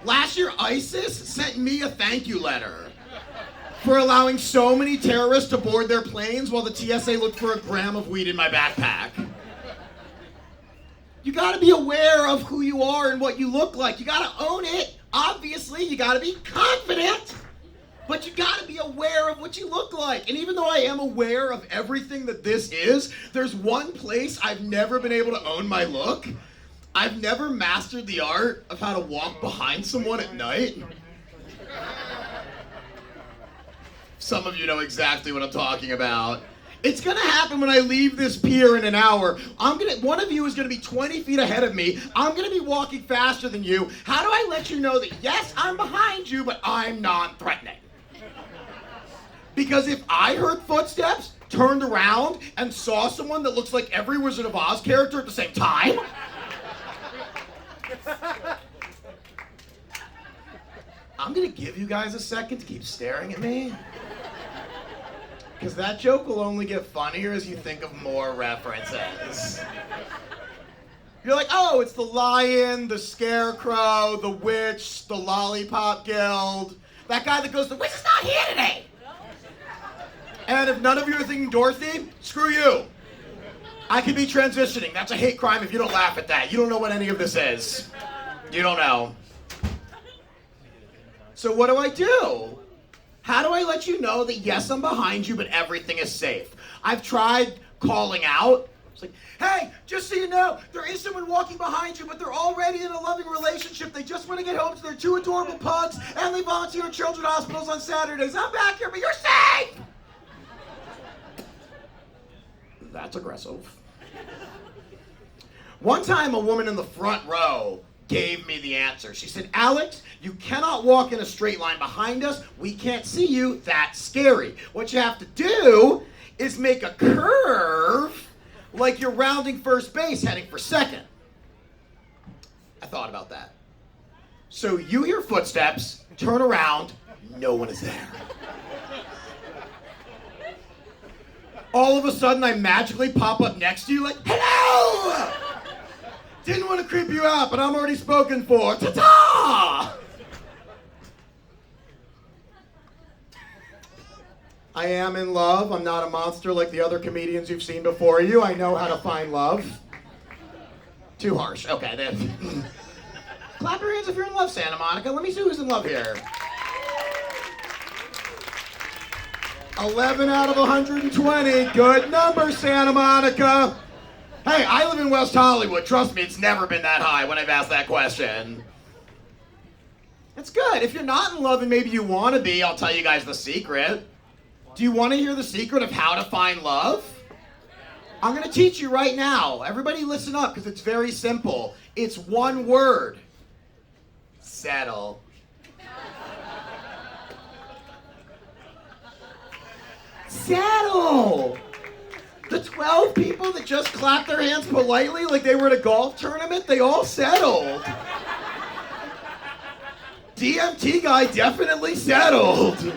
Last year, ISIS sent me a thank you letter for allowing so many terrorists to board their planes while the TSA looked for a gram of weed in my backpack. You gotta be aware of who you are and what you look like. You gotta own it. Obviously, you gotta be confident, but you gotta be aware of what you look like. And even though I am aware of everything that this is, there's one place I've never been able to own my look, I've never mastered the art of how to walk behind someone at night. Some of you know exactly what I'm talking about. It's gonna happen when I leave this pier in an hour. One of you is gonna be 20 feet ahead of me. I'm gonna be walking faster than you. How do I let you know that, yes, I'm behind you, but I'm non-threatening? Because if I heard footsteps, turned around, and saw someone that looks like every Wizard of Oz character at the same time, I'm gonna give you guys a second to keep staring at me. Because that joke will only get funnier as you think of more references. You're like, oh, it's the lion, the scarecrow, the witch, the lollipop guild. That guy that goes, the witch is not here today. And if none of you are thinking Dorothy, screw you. I could be transitioning. That's a hate crime if you don't laugh at that. You don't know what any of this is. You don't know. So what do? How do I let you know that, yes, I'm behind you, but everything is safe? I've tried calling out. It's like, hey, just so you know, there is someone walking behind you, but they're already in a loving relationship. They just want to get home to their 2 adorable pugs, and they volunteer at children's hospitals on Saturdays. I'm back here, but you're safe! That's aggressive. One time, a woman in the front row gave me the answer. She said, Alex, you cannot walk in a straight line behind us. We can't see you. That's scary. What you have to do is make a curve like you're rounding first base heading for second. I thought about that. So you hear footsteps, turn around, no one is there. All of a sudden, I magically pop up next to you like, hello! Didn't want to creep you out, but I'm already spoken for. Ta-ta! I am in love. I'm not a monster like the other comedians you've seen before you. I know how to find love. Too harsh. Okay, then. Clap your hands if you're in love, Santa Monica. Let me see who's in love here. 11 out of 120. Good number, Santa Monica. Hey, I live in West Hollywood. Trust me, it's never been that high when I've asked that question. It's good. If you're not in love and maybe you want to be, I'll tell you guys the secret. Do you want to hear the secret of how to find love? I'm going to teach you right now. Everybody listen up because it's very simple. It's one word. Settle. Settle! The 12 people that just clapped their hands politely like they were at a golf tournament, they all settled. DMT guy definitely settled.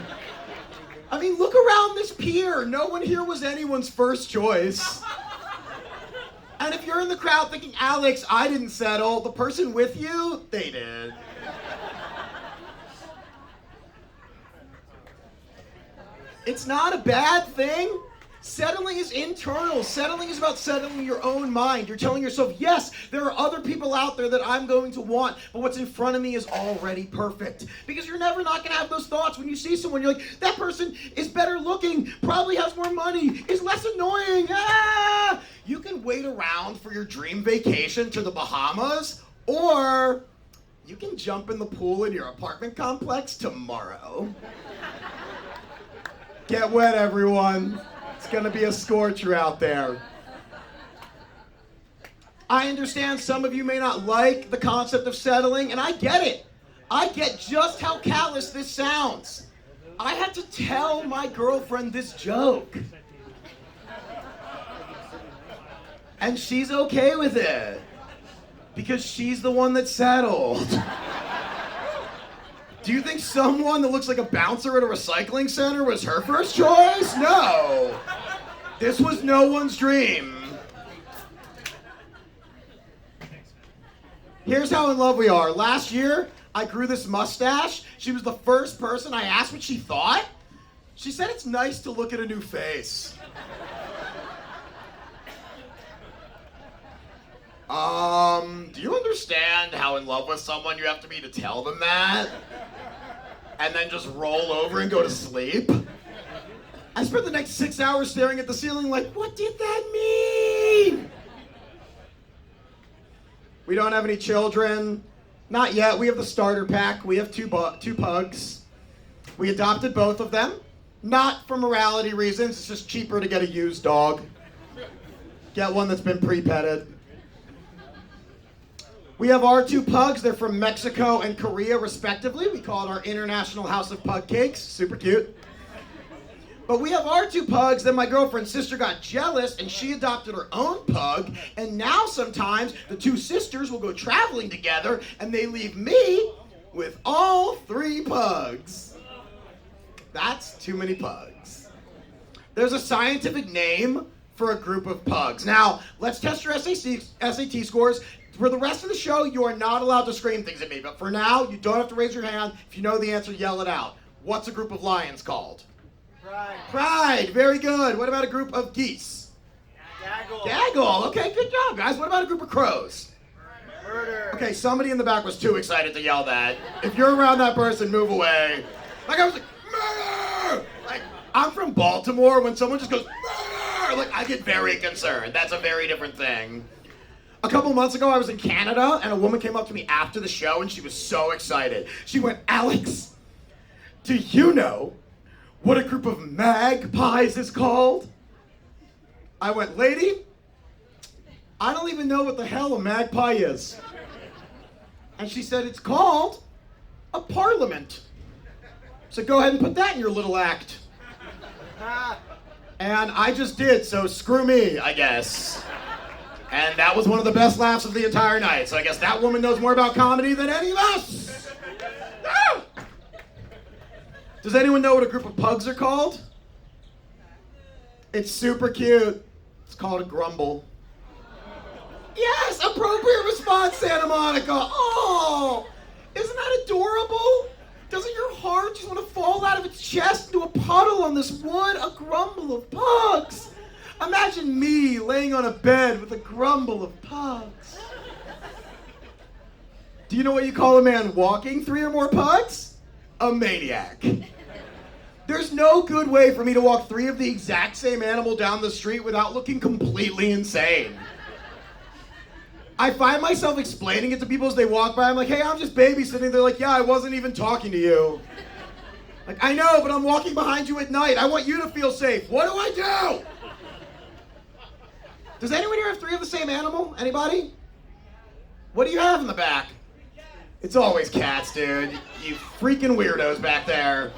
I mean, look around this pier. No one here was anyone's first choice. And if you're in the crowd thinking, Alex, I didn't settle, the person with you, they did. It's not a bad thing. Settling is internal. Settling is about settling your own mind. You're telling yourself, yes, there are other people out there that I'm going to want, but what's in front of me is already perfect. Because you're never not going to have those thoughts when you see someone. You're like, that person is better looking, probably has more money, is less annoying. Ah! You can wait around for your dream vacation to the Bahamas, or you can jump in the pool in your apartment complex tomorrow. Get wet, everyone. It's gonna be a scorcher out there. I understand some of you may not like the concept of settling, and I get it. I get just how callous this sounds. I had to tell my girlfriend this joke. And she's okay with it. Because she's the one that settled. Do you think someone that looks like a bouncer at a recycling center was her first choice? No. This was no one's dream. Here's how in love we are. Last year, I grew this mustache. She was the first person I asked what she thought. She said it's nice to look at a new face. Do you understand how in love with someone you have to be to tell them that? And then just roll over and go to sleep? I spent the next 6 hours staring at the ceiling like, what did that mean? We don't have any children. Not yet. We have the starter pack. We have two pugs. We adopted both of them. Not for morality reasons. It's just cheaper to get a used dog. Get one that's been pre-petted. We have our two pugs. They're from Mexico and Korea, respectively. We call it our International House of Pug Cakes. Super cute. But we have our two pugs. Then my girlfriend's sister got jealous, and she adopted her own pug. And now sometimes the two sisters will go traveling together, and they leave me with all 3 pugs. That's too many pugs. There's a scientific name for a group of pugs. Now, let's test your SAT scores. For the rest of the show, you are not allowed to scream things at me. But for now, you don't have to raise your hand. If you know the answer, yell it out. What's a group of lions called? Pride. Pride. Very good. What about a group of geese? Gaggle. Gaggle. Okay, good job, guys. What about a group of crows? Murder. Okay, somebody in the back was too excited to yell that. If you're around that person, move away. Like, I was like, murder! Like, I'm from Baltimore. When someone just goes, murder! Like, I get very concerned. That's a very different thing. A couple months ago, I was in Canada, and a woman came up to me after the show, and she was so excited. She went, Alex, do you know what a group of magpies is called? I went, lady, I don't even know what the hell a magpie is. And she said, it's called a parliament. So go ahead and put that in your little act. And I just did, so screw me, I guess. And that was one of the best laughs of the entire night. So I guess that woman knows more about comedy than any of us. Ah! Does anyone know what a group of pugs are called? It's super cute. It's called a grumble. Yes, appropriate response, Santa Monica. Oh, isn't that adorable? Doesn't your heart just want to fall out of its chest into a puddle on this wood? A grumble of pugs. Imagine me laying on a bed with a grumble of pugs. Do you know what you call a man walking 3 or more pugs? A maniac. There's no good way for me to walk 3 of the exact same animal down the street without looking completely insane. I find myself explaining it to people as they walk by. I'm like, hey, I'm just babysitting. They're like, yeah, I wasn't even talking to you. Like, I know, but I'm walking behind you at night. I want you to feel safe. What do I do? Does anyone here have 3 of the same animal? Anybody? What do you have in the back? It's always cats, dude. You freaking weirdos back there.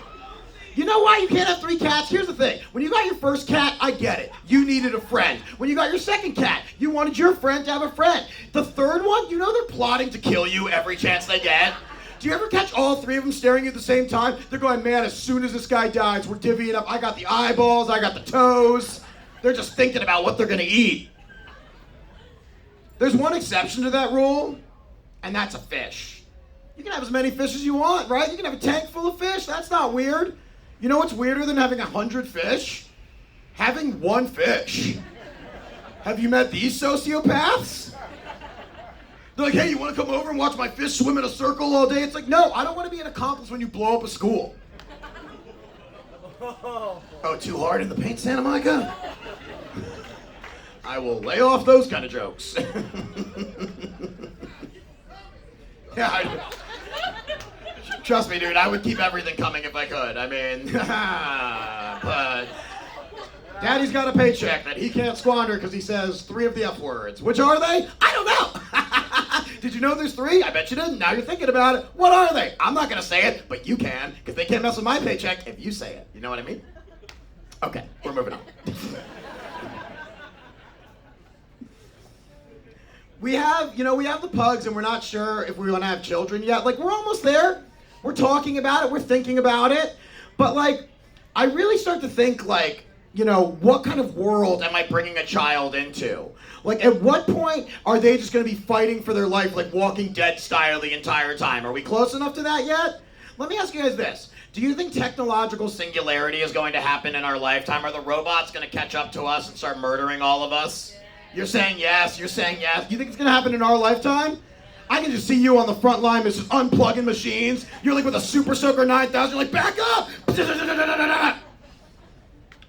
You know why you can't have 3 cats? Here's the thing. When you got your first cat, I get it. You needed a friend. When you got your second cat, you wanted your friend to have a friend. The third one, you know they're plotting to kill you every chance they get. Do you ever catch all 3 of them staring at you at the same time? They're going, man, as soon as this guy dies, we're divvying up. I got the eyeballs, I got the toes. They're just thinking about what they're gonna eat. There's one exception to that rule, and that's a fish. You can have as many fish as you want, right? You can have a tank full of fish. That's not weird. You know what's weirder than having 100 fish? Having 1 fish. Have you met these sociopaths? They're like, hey, you want to come over and watch my fish swim in a circle all day? It's like, no, I don't want to be an accomplice when you blow up a school. Oh, too hard in the paint, Santa Monica? I will lay off those kind of jokes. Yeah, trust me, dude, I would keep everything coming if I could. I mean, but Daddy's got a paycheck that he can't squander because he says 3 of the F words. Which are they? I don't know. Did you know there's 3? I bet you didn't. Now you're thinking about it. What are they? I'm not going to say it, but you can, because they can't mess with my paycheck if you say it. You know what I mean? Okay, we're moving on. We have the pugs, and we're not sure if we want to have children yet. Like, we're almost there. We're talking about it. We're thinking about it. But, like, I really start to think, like, you know, what kind of world am I bringing a child into? Like, at what point are they just going to be fighting for their life, like Walking Dead style the entire time? Are we close enough to that yet? Let me ask you guys this. Do you think technological singularity is going to happen in our lifetime? Are the robots going to catch up to us and start murdering all of us? You're saying yes, you're saying yes. You think it's gonna happen in our lifetime? I can just see you on the front line just unplugging machines. You're like with a Super Soaker 9000, you're like, back up!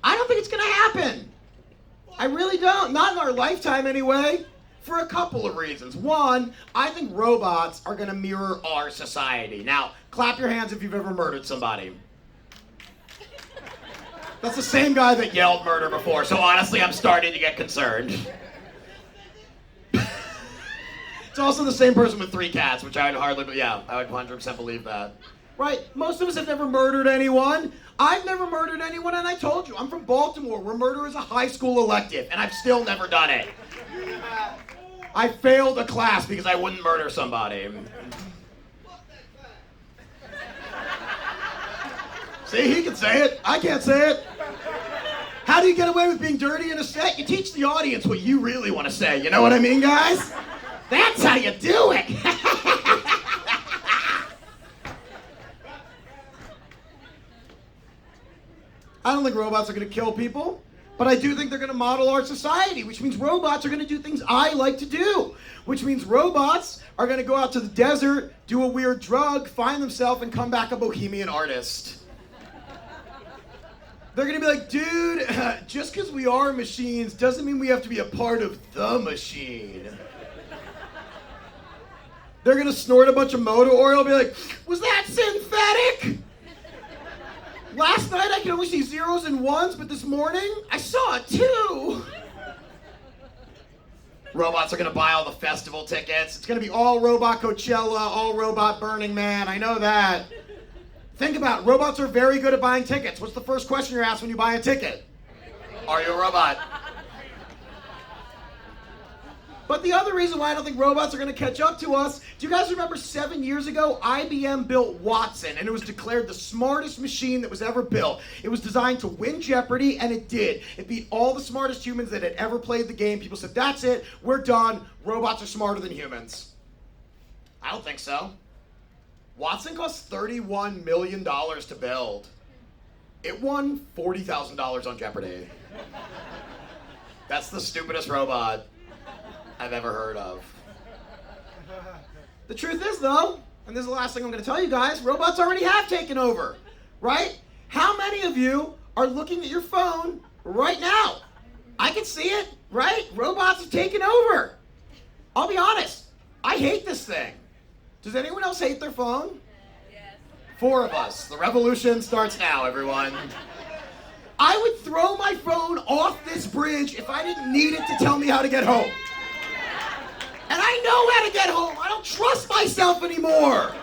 I don't think it's gonna happen. I really don't. Not in our lifetime anyway. For a couple of reasons. One, I think robots are going to mirror our society. Now, clap your hands if you've ever murdered somebody. That's the same guy that yelled murder before, so honestly, I'm starting to get concerned. It's also the same person with 3 cats, which I would I would 100% believe that. Right? Most of us have never murdered anyone. I've never murdered anyone, and I told you, I'm from Baltimore, where murder is a high school elective, and I've still never done it. I failed a class because I wouldn't murder somebody. See, he can say it. I can't say it. How do you get away with being dirty in a set? You teach the audience what you really want to say. You know what I mean, guys? That's how you do it. I don't think robots are going to kill people, but I do think they're going to model our society, which means robots are going to do things I like to do, which means robots are going to go out to the desert, do a weird drug, find themselves, and come back a bohemian artist. They're going to be like, dude, just because we are machines doesn't mean we have to be a part of the machine. They're going to snort a bunch of motor oil and be like, was that synthetic? Last night I could only see 0s and 1s, but this morning I saw a 2. Robots are going to buy all the festival tickets. It's going to be all robot Coachella, all robot Burning Man. I know that. Think about it. Robots are very good at buying tickets. What's the first question you're asked when you buy a ticket? Are you a robot? But the other reason why I don't think robots are going to catch up to us, do you guys remember 7 years ago, IBM built Watson, and it was declared the smartest machine that was ever built. It was designed to win Jeopardy, and it did. It beat all the smartest humans that had ever played the game. People said, that's it, we're done, robots are smarter than humans. I don't think so. Watson cost $31 million to build. It won $40,000 on Jeopardy. That's the stupidest robot I've ever heard of. The truth is, though, and this is the last thing I'm going to tell you guys, robots already have taken over, right? How many of you are looking at your phone right now? I can see it, right? Robots have taken over. I'll be honest, I hate this thing. Does anyone else hate their phone? Yes. 4 of us. The revolution starts now, everyone. I would throw my phone off this bridge if I didn't need it to tell me how to get home. And I know how to get home. I don't trust myself anymore.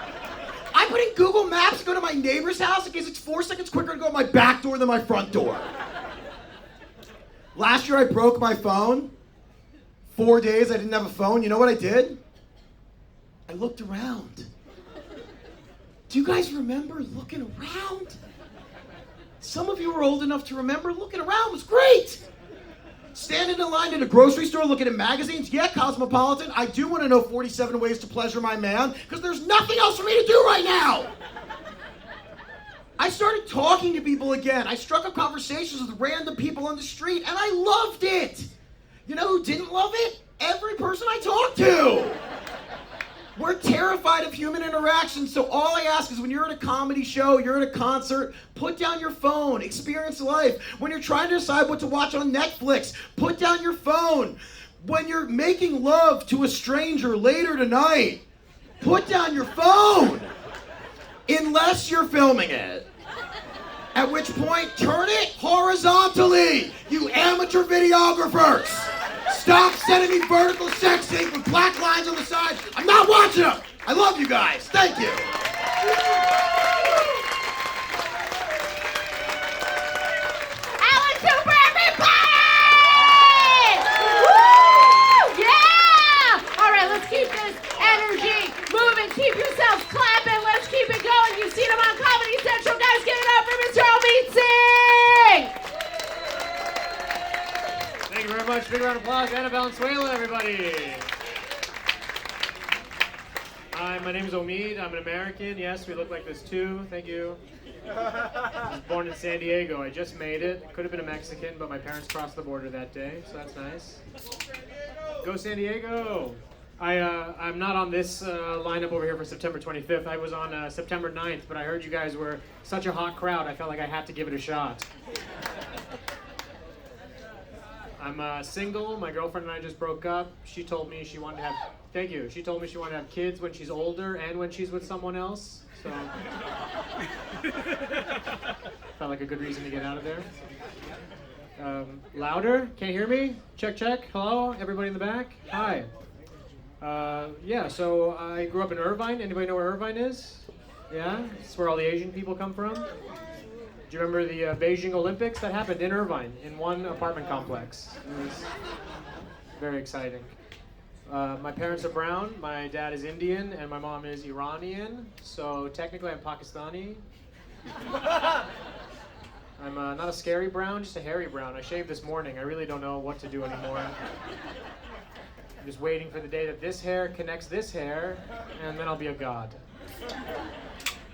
I put in Google Maps to go to my neighbor's house in case it's 4 seconds quicker to go out my back door than my front door. Last year I broke my phone. 4 days I didn't have a phone. You know what I did? I looked around. Do you guys remember looking around? Some of you were old enough to remember looking around was great. Standing in line in a grocery store looking at magazines, yeah, Cosmopolitan, I do want to know 47 ways to pleasure my man, because there's nothing else for me to do right now. I started talking to people again. I struck up conversations with random people on the street, and I loved it. You know who didn't love it? Every person I talked to. We're terrified of human interaction, so all I ask is when you're at a comedy show, you're at a concert, put down your phone, experience life. When you're trying to decide what to watch on Netflix, put down your phone. When you're making love to a stranger later tonight, put down your phone. Unless you're filming it. At which point, turn it horizontally, you amateur videographers. Stop sending me vertical sex tape with black lines on the side. I'm not watching them. I love you guys. Thank you. Alex Cooper, everybody! Woo! Yeah! All right, let's keep this energy moving. Keep yourselves clapping. Let's keep it going. You've seen him on Comedy Central. Guys, give it up for Mr. Omid Singh! Thank you very much. Big round of applause. Anna Valenzuela, everybody. Hi, my name is Omid. I'm an American. Yes, we look like this too. Thank you. I was born in San Diego. I just made it. Could have been a Mexican, but my parents crossed the border that day, so that's nice. Go San Diego! I'm not on this lineup over here for September 25th. I was on September 9th, but I heard you guys were such a hot crowd, I felt like I had to give it a shot. I'm single. My girlfriend and I just broke up. She told me she wanted to have. Thank you. She told me she wanted to have kids when she's older and when she's with someone else. So felt like a good reason to get out of there. Louder? Can't hear me? Check, check. Hello, everybody in the back. Hi. Yeah. So I grew up in Irvine. Anybody know where Irvine is? Yeah. It's where all the Asian people come from. Do you remember the Beijing Olympics? That happened in Irvine, in one apartment complex. It was very exciting. My parents are brown, my dad is Indian, and my mom is Iranian, so technically I'm Pakistani. I'm not a scary brown, just a hairy brown. I shaved this morning. I really don't know what to do anymore. I'm just waiting for the day that this hair connects this hair, and then I'll be a god.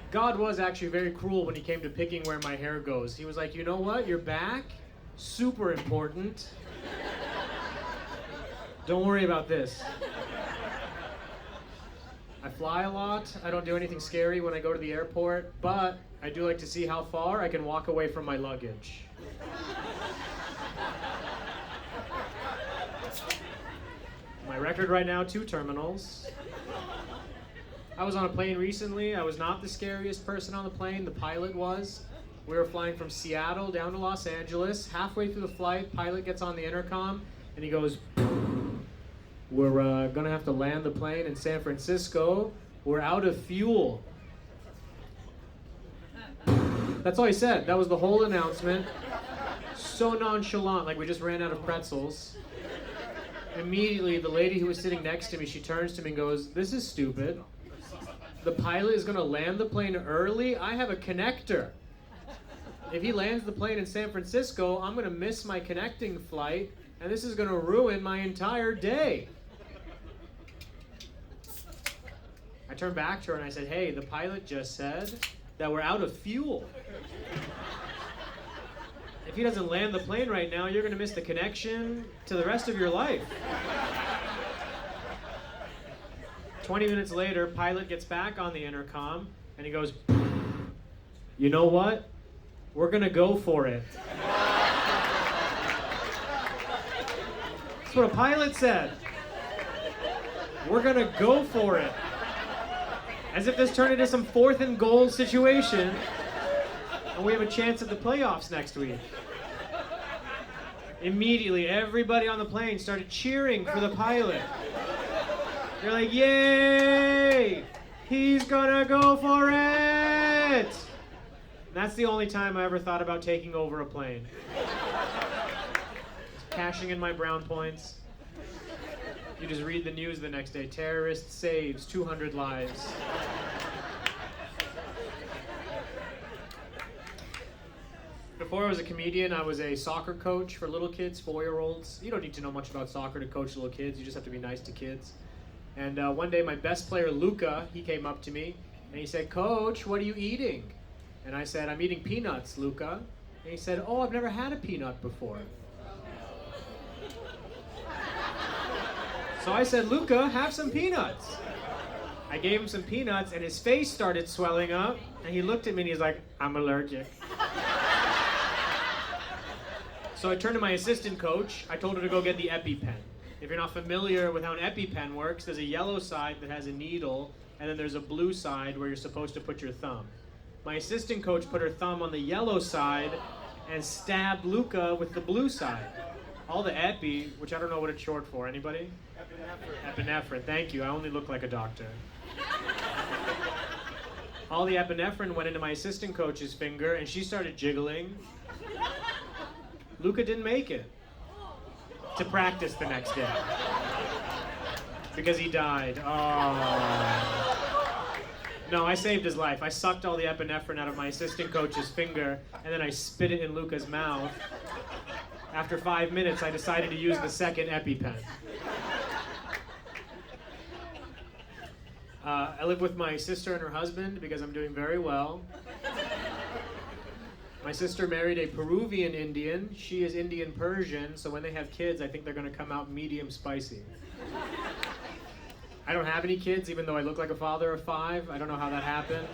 God was actually very cruel when he came to picking where my hair goes. He was like, you know what, your back, super important. Don't worry about this. I fly a lot. I don't do anything scary when I go to the airport, but I do like to see how far I can walk away from my luggage. My record right now, 2 terminals. I was on a plane recently. I was not the scariest person on the plane. The pilot was. We were flying from Seattle down to Los Angeles. Halfway through the flight, pilot gets on the intercom and he goes, we're gonna have to land the plane in San Francisco. We're out of fuel. That's all he said. That was the whole announcement. So nonchalant, like we just ran out of pretzels. Immediately, the lady who was sitting next to me, she turns to me and goes, this is stupid. The pilot is gonna land the plane early. I have a connector. If he lands the plane in San Francisco, I'm gonna miss my connecting flight, and this is gonna ruin my entire day. I turned back to her and I said, hey, the pilot just said that we're out of fuel. If he doesn't land the plane right now, you're gonna miss the connection to the rest of your life. 20 minutes later, pilot gets back on the intercom and he goes, you know what? We're gonna go for it. That's what a pilot said. We're gonna go for it. As if this turned into some 4th and goal situation and we have a chance at the playoffs next week. Immediately, everybody on the plane started cheering for the pilot. They're like, yay! He's gonna go for it! And that's the only time I ever thought about taking over a plane. Cashing in my brown points. You just read the news the next day. Terrorist saves 200 lives. Before I was a comedian, I was a soccer coach for little kids, 4-year-olds. You don't need to know much about soccer to coach little kids. You just have to be nice to kids. And one day, my best player, Luca, he came up to me and he said, Coach, what are you eating? And I said, I'm eating peanuts, Luca. And he said, oh, I've never had a peanut before. So I said, Luca, have some peanuts. I gave him some peanuts and his face started swelling up and he looked at me and he's like, I'm allergic. So I turned to my assistant coach. I told her to go get the EpiPen. If you're not familiar with how an EpiPen works, there's a yellow side that has a needle and then there's a blue side where you're supposed to put your thumb. My assistant coach put her thumb on the yellow side and stabbed Luca with the blue side. All the epi, which I don't know what it's short for. Anybody? Epinephrine. Thank you. I only look like a doctor. All the epinephrine went into my assistant coach's finger and she started jiggling. Luca didn't make it to practice the next day because he died. Oh. No, I saved his life. I sucked all the epinephrine out of my assistant coach's finger and then I spit it in Luca's mouth. After 5 minutes, I decided to use the second EpiPen. I live with my sister and her husband because I'm doing very well. My sister married a Peruvian Indian. She is Indian Persian, so when they have kids, I think they're going to come out medium spicy. I don't have any kids, even though I look like a father of 5. I don't know how that happened.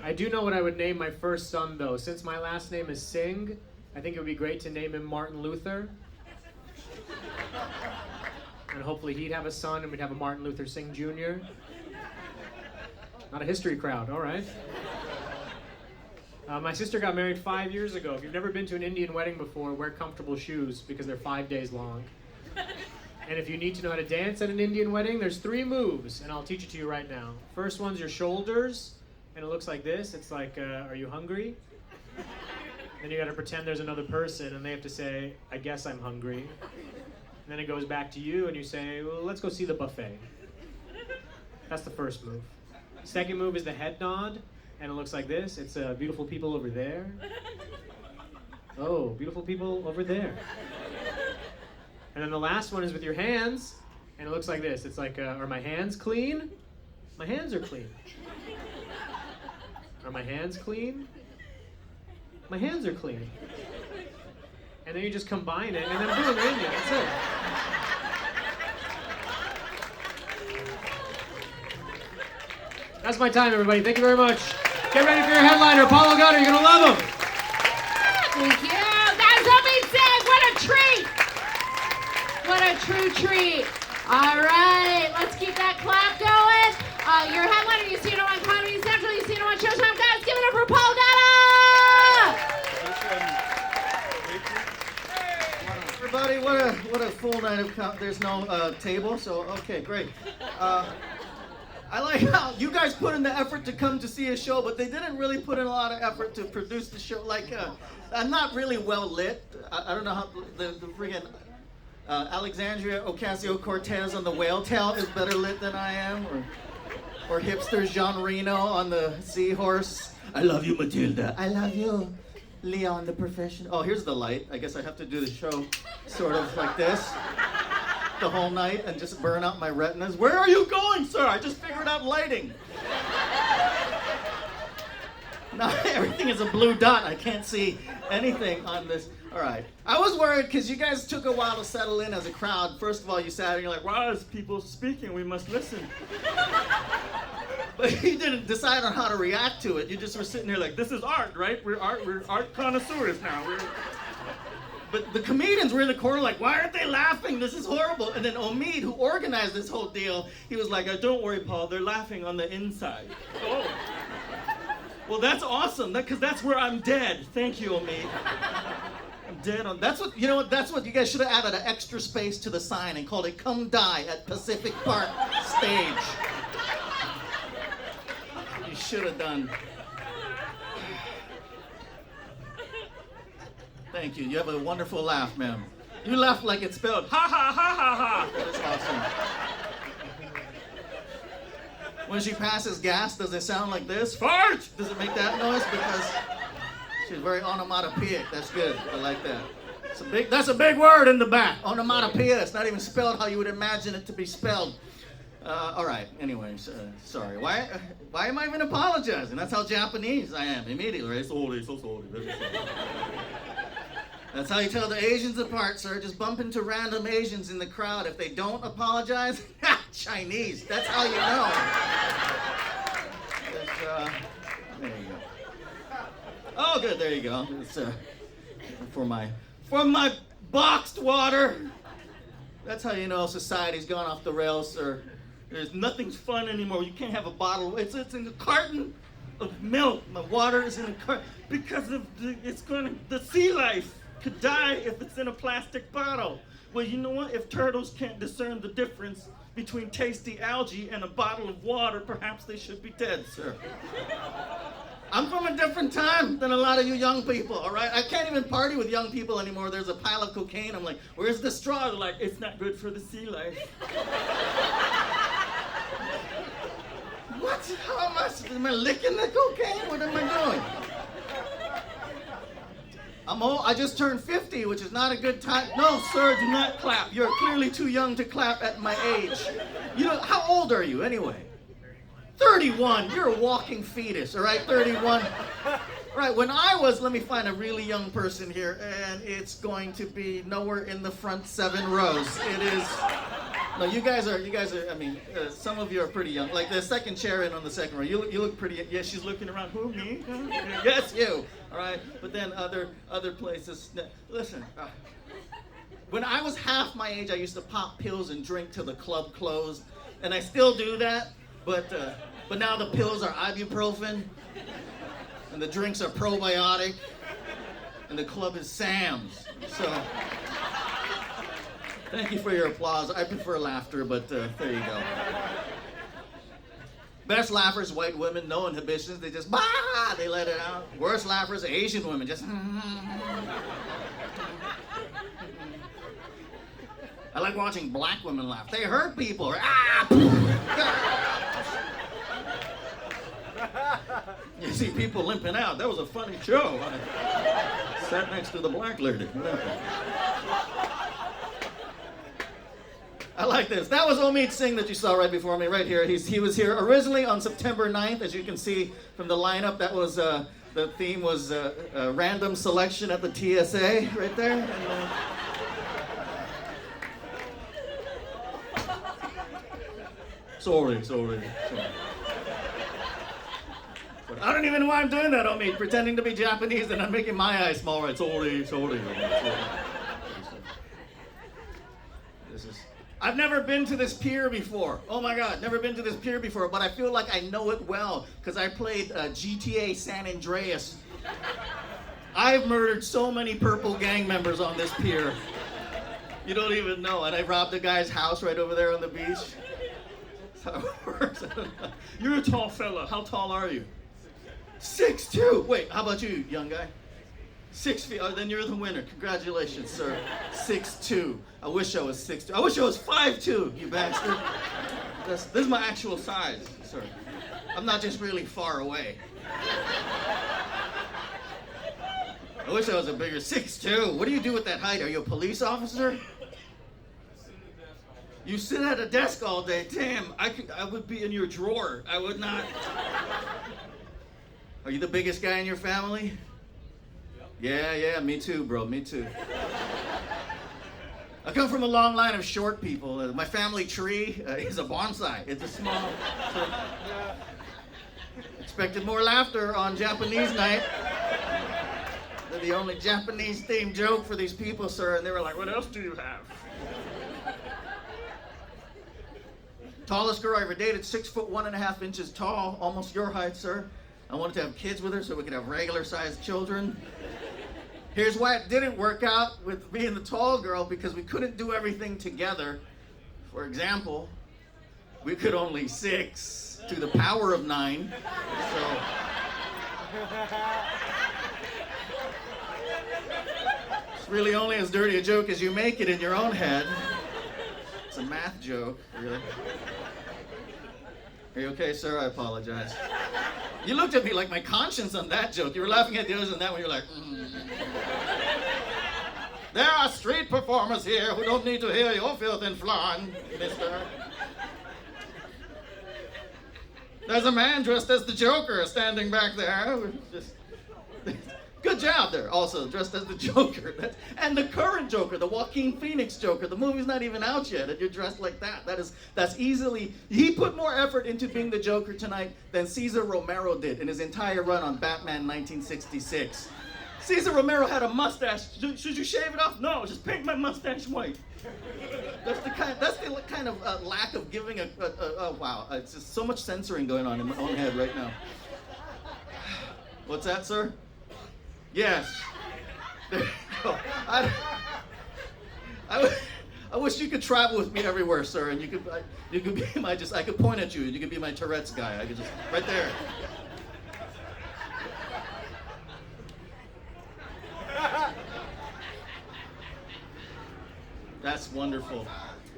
I do know what I would name my first son, though. Since my last name is Singh, I think it would be great to name him Martin Luther. And hopefully he'd have a son and we'd have a Martin Luther Singh Jr. Not a history crowd, all right. My sister got married 5 years ago. If you've never been to an Indian wedding before, wear comfortable shoes because they're 5 days long. And if you need to know how to dance at an Indian wedding, there's 3 moves, and I'll teach it to you right now. First one's your shoulders, and it looks like this. It's like, are you hungry? Then you gotta pretend there's another person, and they have to say, I guess I'm hungry. And then it goes back to you, and you say, well, let's go see the buffet. That's the first move. Second move is the head nod, and it looks like this. It's beautiful people over there. Oh, beautiful people over there. And then the last one is with your hands, and it looks like this. It's like, are my hands clean? My hands are clean. Are my hands clean? My hands are clean. And then you just combine it, and then boom, you're Indian. That's it. That's my time, everybody. Thank you very much. Get ready for your headliner, Paulo Gutter. You're gonna love him. Thank you. That's Omid Singh. What a treat. What a true treat. All right, let's keep that clap going. Your headliner, you see it on Comedy Central, you see it on Showtime. Guys, give it up for Paul Gutter! Everybody, what a full night of there's no table, so okay, great. I like how you guys put in the effort to come to see a show, but they didn't really put in a lot of effort to produce the show. Like, I'm not really well lit. I don't know how the friggin' Alexandria Ocasio-Cortez on the Whale Tail is better lit than I am, or hipster Jean Reno on the Seahorse. I love you, Matilda. I love you, Leon the Professional. Oh, here's the light. I guess I have to do the show sort of like this the whole night and just burn out my retinas. Where are you going, sir? I just figured out lighting. Now everything is a blue dot. I can't see anything on this. All right. I was worried because you guys took a while to settle in as a crowd. First of all, you sat and you're like, wow, there's people speaking. We must listen. But you didn't decide on how to react to it. You just were sitting there like, this is art, right? We're art connoisseurs now. But the comedians were in the corner like, why aren't they laughing? This is horrible. And then Omid, who organized this whole deal, he was like, don't worry, Paul. They're laughing on the inside. Oh. Well, that's awesome, because that's where I'm dead. Thank you, Omid. I'm dead on. That's what, you know what, that's what you guys should have added an extra space to the sign and called it Come Die at Pacific Park Stage. You should have done. Thank you. You have a wonderful laugh, ma'am. You laugh like it's spelled ha ha ha ha ha. That's awesome. When she passes gas, does it sound like this? Fart! Does it make that noise? Because she's very onomatopoeic. That's good. I like that. That's a big word in the back. Onomatopoeia. It's not even spelled how you would imagine it to be spelled. All right. Anyways, sorry. Why am I even apologizing? That's how Japanese I am immediately. Right? Sorry. That's how you tell the Asians apart, sir. Just bump into random Asians in the crowd. If they don't apologize, Chinese. That's how you know. There you go. Oh, good. There you go. It's for my boxed water. That's how you know society's gone off the rails, sir. Nothing's fun anymore. You can't have a bottle. It's in a carton of milk. My water is in a carton because of the sea life could die if it's in a plastic bottle. Well, you know what? If turtles can't discern the difference between tasty algae and a bottle of water, perhaps they should be dead, sir. I'm from a different time than a lot of you young people, all right? I can't even party with young people anymore. There's a pile of cocaine. I'm like, where's the straw? They're like, it's not good for the sea life. What? How am I licking the cocaine? What am I doing? I'm old. I just turned 50, which is not a good time. No, sir, do not clap. You're clearly too young to clap at my age. You know, how old are you anyway? 31. You're a walking fetus, all right? 31. All right, when I was, let me find a really young person here, and it's going to be nowhere in the front 7 rows. It is. No, you guys are, I mean, some of you are pretty young. Like the second chair in on the second row. You look pretty, yeah, she's looking around. Who, me? Yes, you. All right, but then other places. Listen, When I was half my age, I used to pop pills and drink till the club closed. And I still do that, but now the pills are ibuprofen, and the drinks are probiotic, and the club is Sam's. So, thank you for your applause. I prefer laughter, but there you go. Best laughers, white women, no inhibitions. They just, bah! They let it out. Worst laughers, Asian women, just, I like watching black women laugh. They hurt people. You see people limping out. That was a funny show. I sat next to the black lady. I like this. That was Omid Singh that you saw right before me, right here. He was here originally on September 9th, as you can see from the lineup. That was the theme was a random selection at the TSA, right there. And, sorry. But I don't even know why I'm doing that, Omid, pretending to be Japanese and I'm making my eyes smaller. Sorry. I've never been to this pier before. Oh my God, never been to this pier before, but I feel like I know it well because I played GTA San Andreas. I've murdered so many purple gang members on this pier. You don't even know. And I robbed a guy's house right over there on the beach. That's how it works. You're a tall fella. How tall are you? 6'2". Wait, how about you, young guy? 6 feet. Oh, then you're the winner. Congratulations, sir. 6'2". I wish I was 6'2". I wish I was 5'2", you bastard. This is my actual size, sir. I'm not just really far away. I wish I was a bigger 6'2". What do you do with that height? Are you a police officer? You sit at a desk all day. Damn, I would be in your drawer. I would not. Are you the biggest guy in your family? Yeah, me too, bro, me too. I come from a long line of short people. My family tree is a bonsai. It's a small. So, expected more laughter on Japanese night. They're the only Japanese-themed joke for these people, sir, and they were like, what else do you have? Tallest girl I ever dated, 6'1.5" tall, almost your height, sir. I wanted to have kids with her so we could have regular-sized children. Here's why it didn't work out with being the tall girl, because we couldn't do everything together. For example, we could only 6 to the power of 9. So it's really only as dirty a joke as you make it in your own head. It's a math joke, really. Are you okay, sir? I apologize. You looked at me like my conscience on that joke. You were laughing at the others on that one. You're like, There are street performers here who don't need to hear your filth and flan, mister. There's a man dressed as the Joker standing back there. Good job there, also, dressed as the Joker. And the current Joker, the Joaquin Phoenix Joker. The movie's not even out yet, and you're dressed like that. That's easily... He put more effort into being the Joker tonight than Cesar Romero did in his entire run on Batman 1966. Cesar Romero had a mustache. Should you shave it off? No, just paint my mustache white. That's the kind of lack of giving oh, wow. It's just so much censoring going on in my own head right now. What's that, sir? Yes. There you go. I wish you could travel with me everywhere, sir, and you could be my I could point at you and you could be my Tourette's guy. I could just right there. That's wonderful.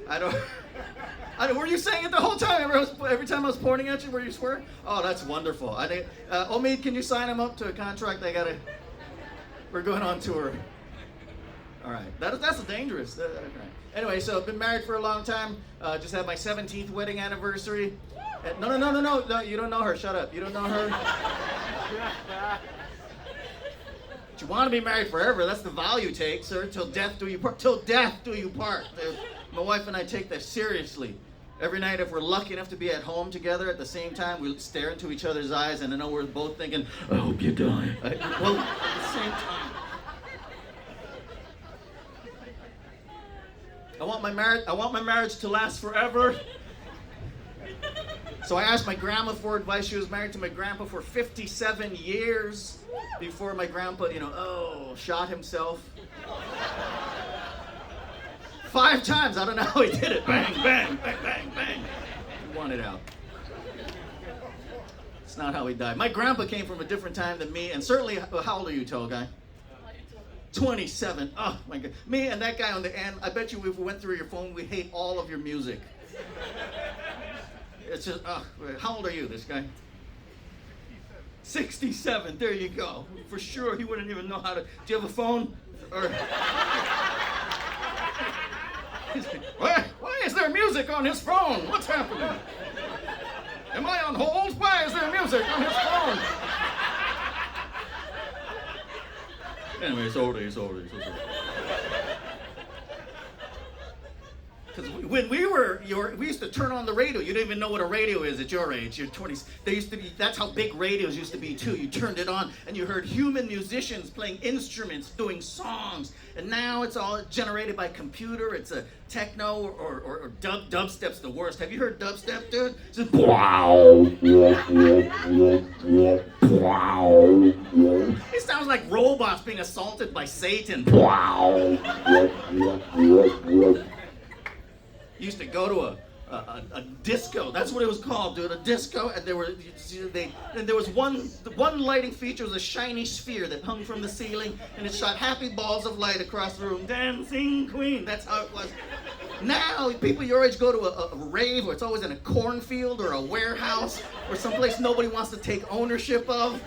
Were you saying it the whole time? Every time I was pointing at you, were you swearing? Oh, that's wonderful. Omid, can you sign him up to a contract? We're going on tour. All right. That's dangerous. Okay. Anyway, so I've been married for a long time. Just had my 17th wedding anniversary. No, you don't know her. Shut up. You don't know her. But you want to be married forever. That's the vow you take, sir. Till death do you part. Till death do you part. My wife and I take that seriously. Every night, if we're lucky enough to be at home together at the same time, we stare into each other's eyes, and I know we're both thinking, I hope you die. Well, at the same time. I want my marriage to last forever. So I asked my grandma for advice. She was married to my grandpa for 57 years before my grandpa, shot himself. 5 times. I don't know how he did it. Bang, bang, bang, bang, bang. He wanted out. It's not how he died. My grandpa came from a different time than me, and certainly, how old are you, tall guy? 27. Oh my God. Me and that guy on the end, I bet you if we went through your phone, we'd hate all of your music. It's just, how old are you, this guy? 67. There you go. For sure, he wouldn't even know how to. Do you have a phone? Or why is there music on his phone? What's happening? Am I on hold? Why is there music on his phone? Anyway, it's older. Because when we used to turn on the radio. You didn't even know what a radio is at your age. You're 20s. That's how big radios used to be too. You turned it on and you heard human musicians playing instruments, doing songs. And now it's all generated by computer. It's a techno or dubstep's the worst. Have you heard dubstep, dude? It's just, it sounds like robots being assaulted by Satan. Used to go to a disco. That's what it was called, dude. A disco, and there was one lighting feature was a shiny sphere that hung from the ceiling, and it shot happy balls of light across the room. Dancing Queen. That's how it was. Now people your age go to a rave, where it's always in a cornfield or a warehouse or someplace nobody wants to take ownership of.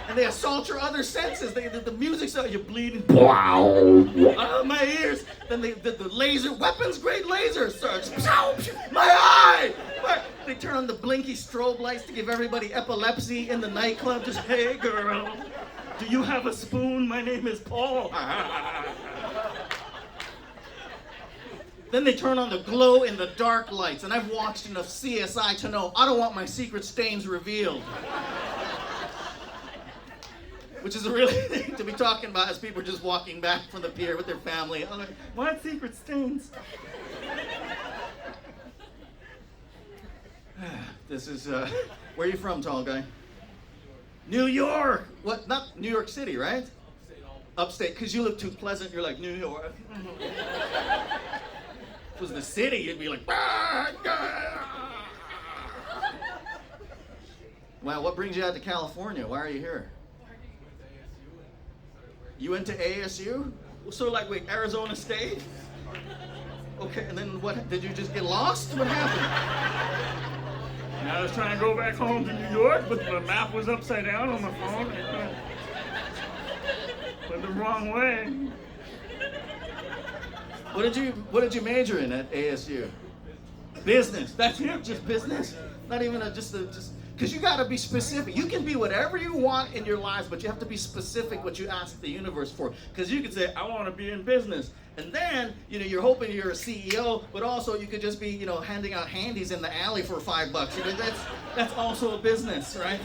And they assault your other senses. The music starts, you're bleeding. My ears. Then the laser, weapons grade laser starts. My eye! They turn on the blinky strobe lights to give everybody epilepsy in the nightclub. Just, hey girl, do you have a spoon? My name is Paul. Then they turn on the glow in the dark lights. And I've watched enough CSI to know I don't want my secret stains revealed. Which is a really thing to be talking about as people are just walking back from the pier with their family. I'm like, what secret stains? This is, where are you from, tall guy? New York! What, not New York City, right? Upstate, because you look too pleasant, you're like, New York. If it was the city, you'd be like, Wow, what brings you out to California? Why are you here? You went to ASU? So like, wait, Arizona State? Okay, and then what, did you just get lost? What happened? I was trying to go back home to New York, but the map was upside down on my phone. Went the wrong way. What did you major in at ASU? Business. That's it, just business? Not even just because you got to be specific. You can be whatever you want in your lives, but you have to be specific what you ask the universe for. Because you could say, I want to be in business. And then, you're hoping you're a CEO, but also you could just be, handing out handies in the alley for $5. That's also a business, right?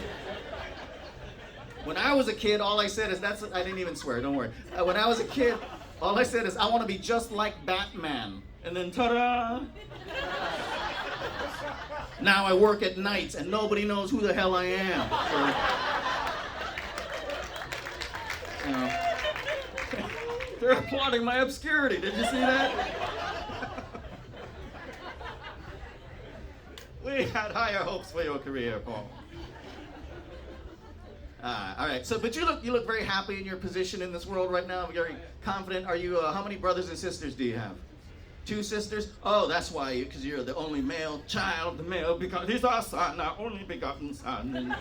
When I was a kid, all I said is, I didn't even swear, don't worry. When I was a kid, all I said is, I want to be just like Batman. And then, ta-da! Now I work at nights and nobody knows who the hell I am. So, they're applauding my obscurity. Did you see that? We had higher hopes for your career, Paul. All right. So, but you look very happy in your position in this world right now. Very confident. Are you? How many brothers and sisters do you have? 2 sisters? Oh, that's why, because you're the only male child, the male, because he's our son, our only begotten son, and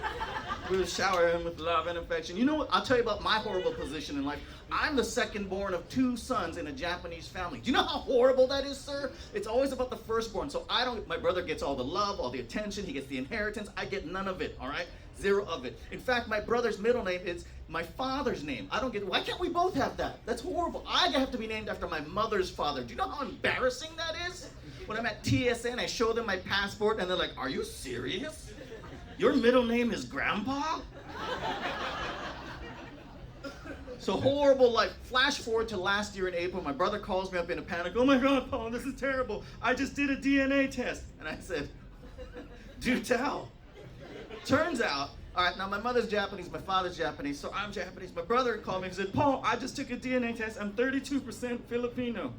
we'll shower him with love and affection. You know what? I'll tell you about my horrible position in life. I'm the second born of 2 sons in a Japanese family. Do you know how horrible that is, sir? It's always about the firstborn. So my brother gets all the love, all the attention, he gets the inheritance. I get none of it, all right? 0 of it. In fact, my brother's middle name is my father's name. I don't get it. Why can't we both have that? That's horrible. I have to be named after my mother's father. Do you know how embarrassing that is? When I'm at TSN, I show them my passport, and they're like, are you serious? Your middle name is Grandpa? So horrible life. Flash forward to last year in April. My brother calls me up in a panic. Oh my God, Paul, this is terrible. I just did a DNA test. And I said, do tell. Turns out, all right, now my mother's Japanese, my father's Japanese, so I'm Japanese. My brother called me and said, Paul, I just took a DNA test. I'm 32% Filipino.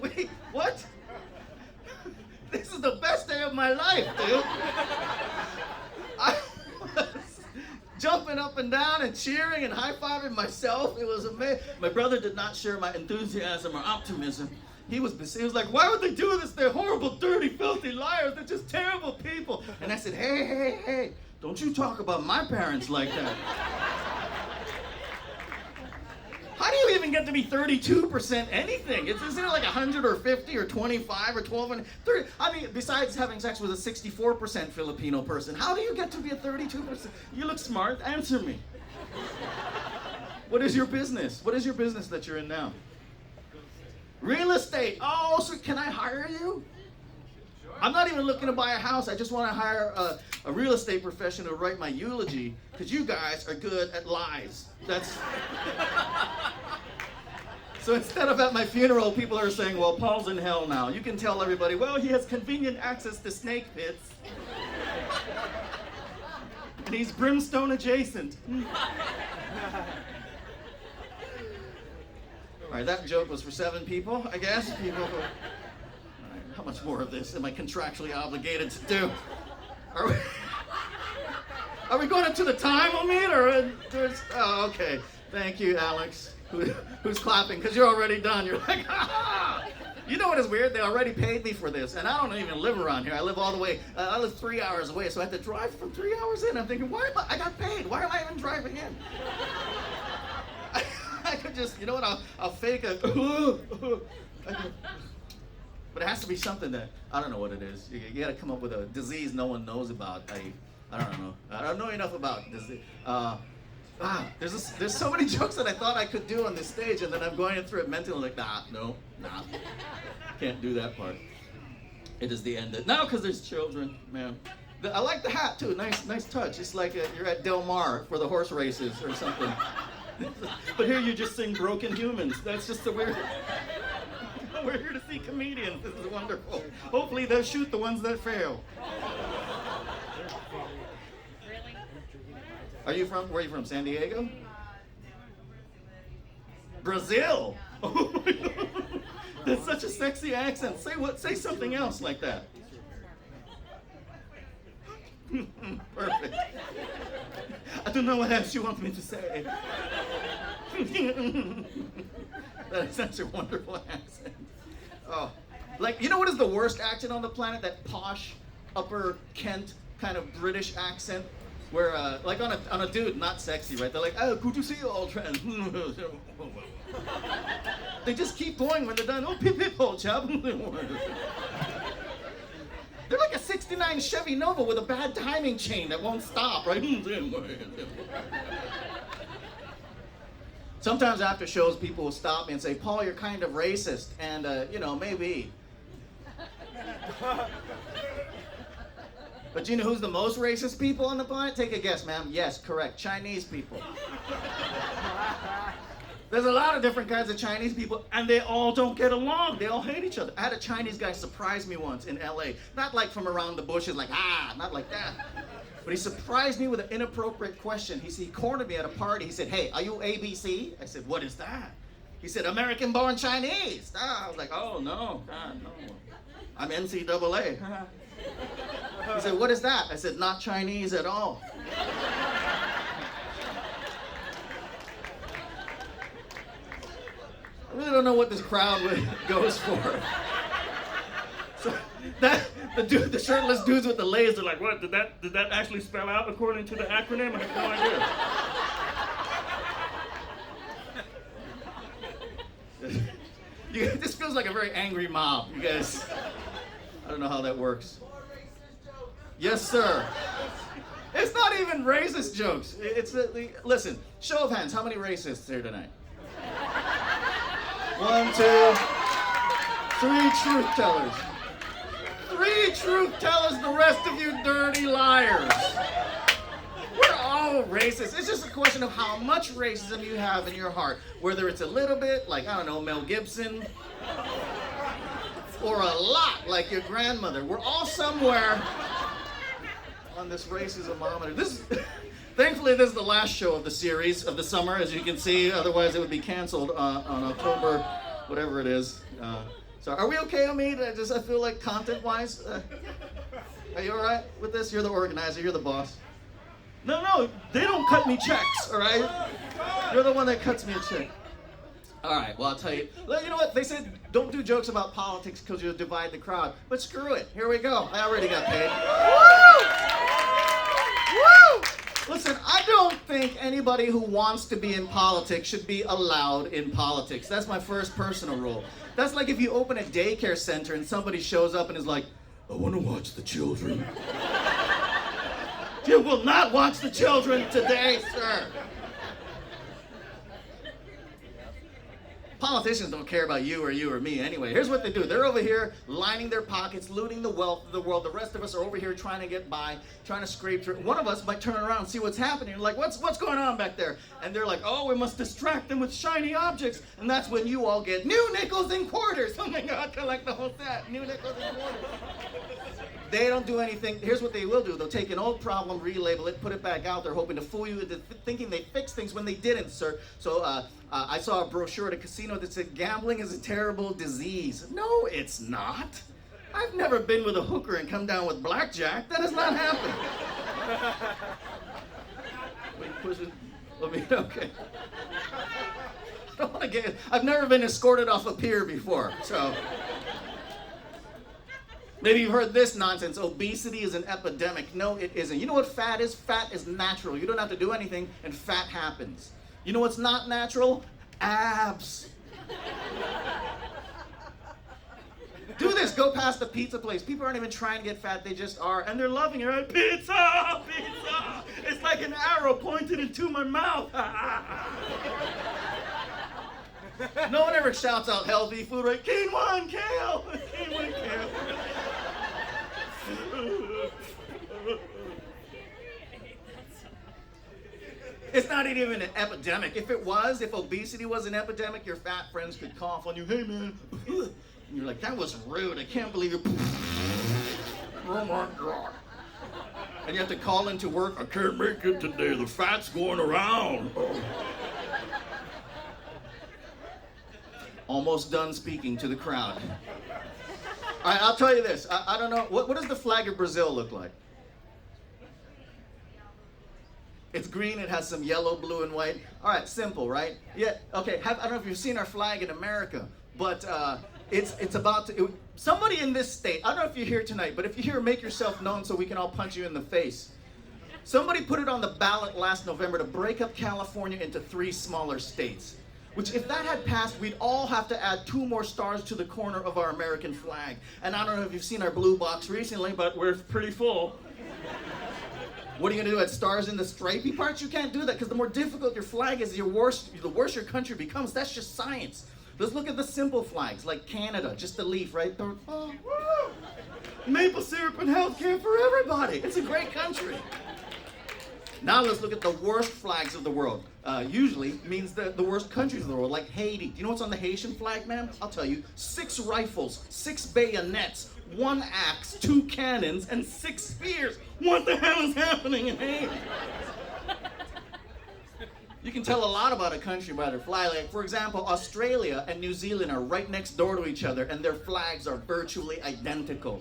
Wait, what? This is the best day of my life, dude. I was jumping up and down and cheering and high-fiving myself. It was amazing. My brother did not share my enthusiasm or optimism. He was like, why would they do this? They're horrible, dirty, filthy liars. They're just terrible people. And I said, hey, don't you talk about my parents like that. How do you even get to be 32% anything? Isn't it like 100 or 50 or 25 or 12 and 30? I mean, besides having sex with a 64% Filipino person, how do you get to be a 32%? You look smart. Answer me. What is your business? What is your business that you're in now? Real estate. Oh, so can I hire you? I'm not even looking to buy a house. I just want to hire a real estate professional to write my eulogy because you guys are good at lies. That's... So instead of at my funeral, people are saying, well, Paul's in hell now. You can tell everybody, well, he has convenient access to snake pits. And he's brimstone adjacent. All right, that joke was for 7 people, I guess. People who... How much more of this am I contractually obligated to do? Are we going into the time, Omid? Oh, okay. Thank you, Alex, who's clapping, because you're already done. You're like, ah! You know what is weird? They already paid me for this, and I don't even live around here. I live all the way, I live 3 hours away, so I have to drive from 3 hours in. I'm thinking, I got paid. Why am I even driving in? I could just, you know what, I'll fake a... But it has to be something that, I don't know what it is. You gotta come up with a disease no one knows about. I don't know. I don't know enough about disease. There's so many jokes that I thought I could do on this stage, and then I'm going through it mentally like, nah, can't do that part. It is the end. Now, because there's children, man. I like the hat too, nice touch. It's like you're at Del Mar for the horse races or something. But here you just sing Broken Humans. That's just the weird... We're here to see comedians. This is wonderful. Hopefully they'll shoot the ones that fail. Where are you from? San Diego? Brazil. Oh my God. That's such a sexy accent. Say something else like that. Perfect. I don't know what else you want me to say. That is such a wonderful accent. Oh, like, you know what is the worst accent on the planet? That posh, upper Kent kind of British accent, where like on a dude, not sexy, right? They're like, oh, good to see you, old friend. They just keep going when they're done. Oh, pip pip, old chap. They're like a '69 Chevy Nova with a bad timing chain that won't stop, right? Sometimes after shows, people will stop me and say, Paul, you're kind of racist. And, maybe. But you know who's the most racist people on the planet? Take a guess, ma'am. Yes, correct. Chinese people. There's a lot of different kinds of Chinese people, and they all don't get along. They all hate each other. I had a Chinese guy surprise me once in LA. Not like from around the bushes, like, not like that. But he surprised me with an inappropriate question. He cornered me at a party. He said, hey, are you ABC? I said, what is that? He said, American-born Chinese. I was like, oh, no, God, no. I'm NCAA. He said, what is that? I said, not Chinese at all. I really don't know what this crowd goes for. So the shirtless dudes with the layers are like, what, did that actually spell out according to the acronym? I have no idea. This feels like a very angry mob, you guys. I don't know how that works. Yes, sir. It's not even racist jokes. Listen, show of hands, how many racists here tonight? 1, 2, 3 truth tellers. 3 truth tellers, the rest of you dirty liars. We're all no racist. It's just a question of how much racism you have in your heart. Whether it's a little bit, like, I don't know, Mel Gibson, or a lot, like your grandmother. We're all somewhere on this racism-ometer. Thankfully, this is the last show of the series of the summer, as you can see. Otherwise, it would be canceled on October, whatever it is. So, are we okay, Omid? I feel like content-wise, are you all right with this? You're the organizer. You're the boss. No, they don't cut me checks, all right? You're the one that cuts me a check. All right, well, I'll tell you. You know what? They said don't do jokes about politics because you'll divide the crowd. But screw it. Here we go. I already got paid. Woo! Listen, I don't think anybody who wants to be in politics should be allowed in politics. That's my first personal rule. That's like if you open a daycare center and somebody shows up and is like, I want to watch the children. You will not watch the children today, sir. Politicians don't care about you or me anyway. Here's what they do. They're over here lining their pockets, looting the wealth of the world. The rest of us are over here trying to get by, trying to scrape through. One of us might turn around and see what's happening. Like, what's going on back there? And they're like, oh, we must distract them with shiny objects. And that's when you all get new nickels and quarters. Oh my God, collect the whole set. New nickels and quarters. They don't do anything. Here's what they will do. They'll take an old problem, relabel it, put it back out there, hoping to fool you into thinking they fixed things when they didn't, sir. So I saw a brochure at a casino that said gambling is a terrible disease. No, it's not. I've never been with a hooker and come down with blackjack. That has not happened. Okay. I don't want to get. I've never been escorted off a pier before, so. Maybe you've heard this nonsense. Obesity is an epidemic. No, it isn't. You know what fat is? Fat is natural. You don't have to do anything, and fat happens. You know what's not natural? Abs. Do this. Go past the pizza place. People aren't even trying to get fat. They just are, and they're loving it. Right? Pizza! Pizza! It's like an arrow pointed into my mouth. No one ever shouts out healthy food, right? Quinoa and kale! Quinoa and kale. It's not even an epidemic. If obesity was an epidemic, your fat friends could cough on you. Hey, man. And you're like, that was rude. I can't believe it. Oh, my God. And you have to call into work. I can't make it today. The fat's going around. Almost done speaking to the crowd. All right, I'll tell you this. I don't know. What does the flag of Brazil look like? It's green. It has some yellow, blue, and white. All right, simple, right? Yeah, okay. I don't know if you've seen our flag in America, but it's about to... somebody in this state, I don't know if you're here tonight, but if you're here, make yourself known so we can all punch you in the face. Somebody put it on the ballot last November to break up California into 3 smaller states. Which, if that had passed, we'd all have to add 2 more stars to the corner of our American flag. And I don't know if you've seen our blue box recently, but we're pretty full. What are you gonna do, add stars in the stripy parts? You can't do that, because the more difficult your flag is, the worse your country becomes. That's just science. Let's look at the simple flags, like Canada, just a leaf, right? Oh, maple syrup and healthcare for everybody. It's a great country. Now let's look at the worst flags of the world. Usually means the worst countries of the world, like Haiti. Do you know what's on the Haitian flag, man? I'll tell you. 6 rifles, 6 bayonets, 1 axe, 2 cannons, and 6 spears. What the hell is happening in Haiti? You can tell a lot about a country by their flag. Like, for example, Australia and New Zealand are right next door to each other, and their flags are virtually identical.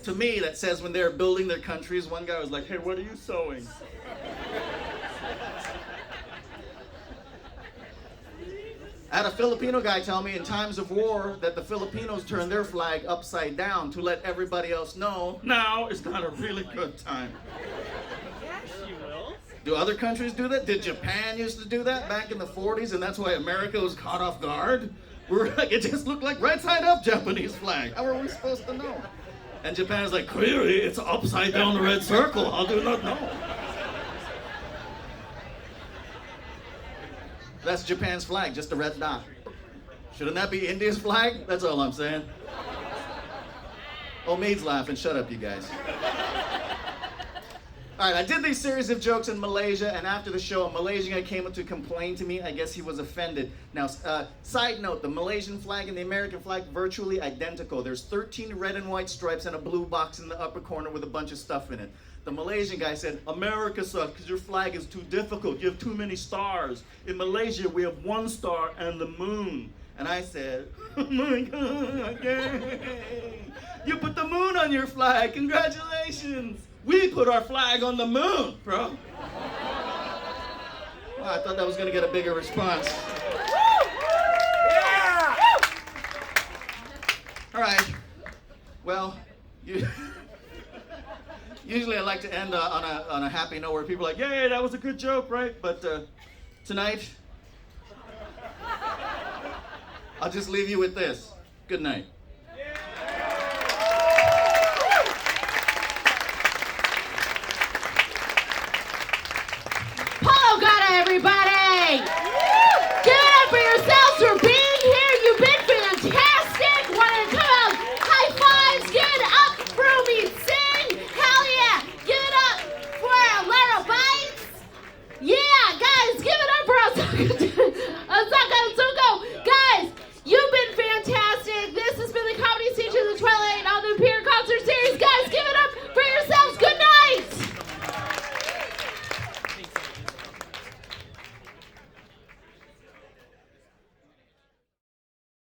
To me, that says when they're building their countries, one guy was like, hey, what are you sewing? I had a Filipino guy tell me in times of war that the Filipinos turn their flag upside down to let everybody else know now is not a really good time. Yes, you will. Do other countries do that? Did Japan used to do that back in the 40s, and that's why America was caught off guard? It just looked like right side up Japanese flag. How are we supposed to know? And Japan is like, clearly it's upside down the red circle. How do you not know? That's Japan's flag, just a red dot. Shouldn't that be India's flag? That's all I'm saying. Omid's laughing. Shut up, you guys. All right, I did these series of jokes in Malaysia, and after the show, a Malaysian guy came up to complain to me. I guess he was offended. Now, side note, the Malaysian flag and the American flag virtually identical. There's 13 red and white stripes and a blue box in the upper corner with a bunch of stuff in it. The Malaysian guy said, America sucks because your flag is too difficult. You have too many stars. In Malaysia, we have 1 star and the moon. And I said, oh my God, yay. You put the moon on your flag. Congratulations. We put our flag on the moon, bro. Well, I thought that was going to get a bigger response. Yeah! All right. Well, usually I like to end on a happy note where people are like, yay, that was a good joke, right? But tonight, I'll just leave you with this. Good night.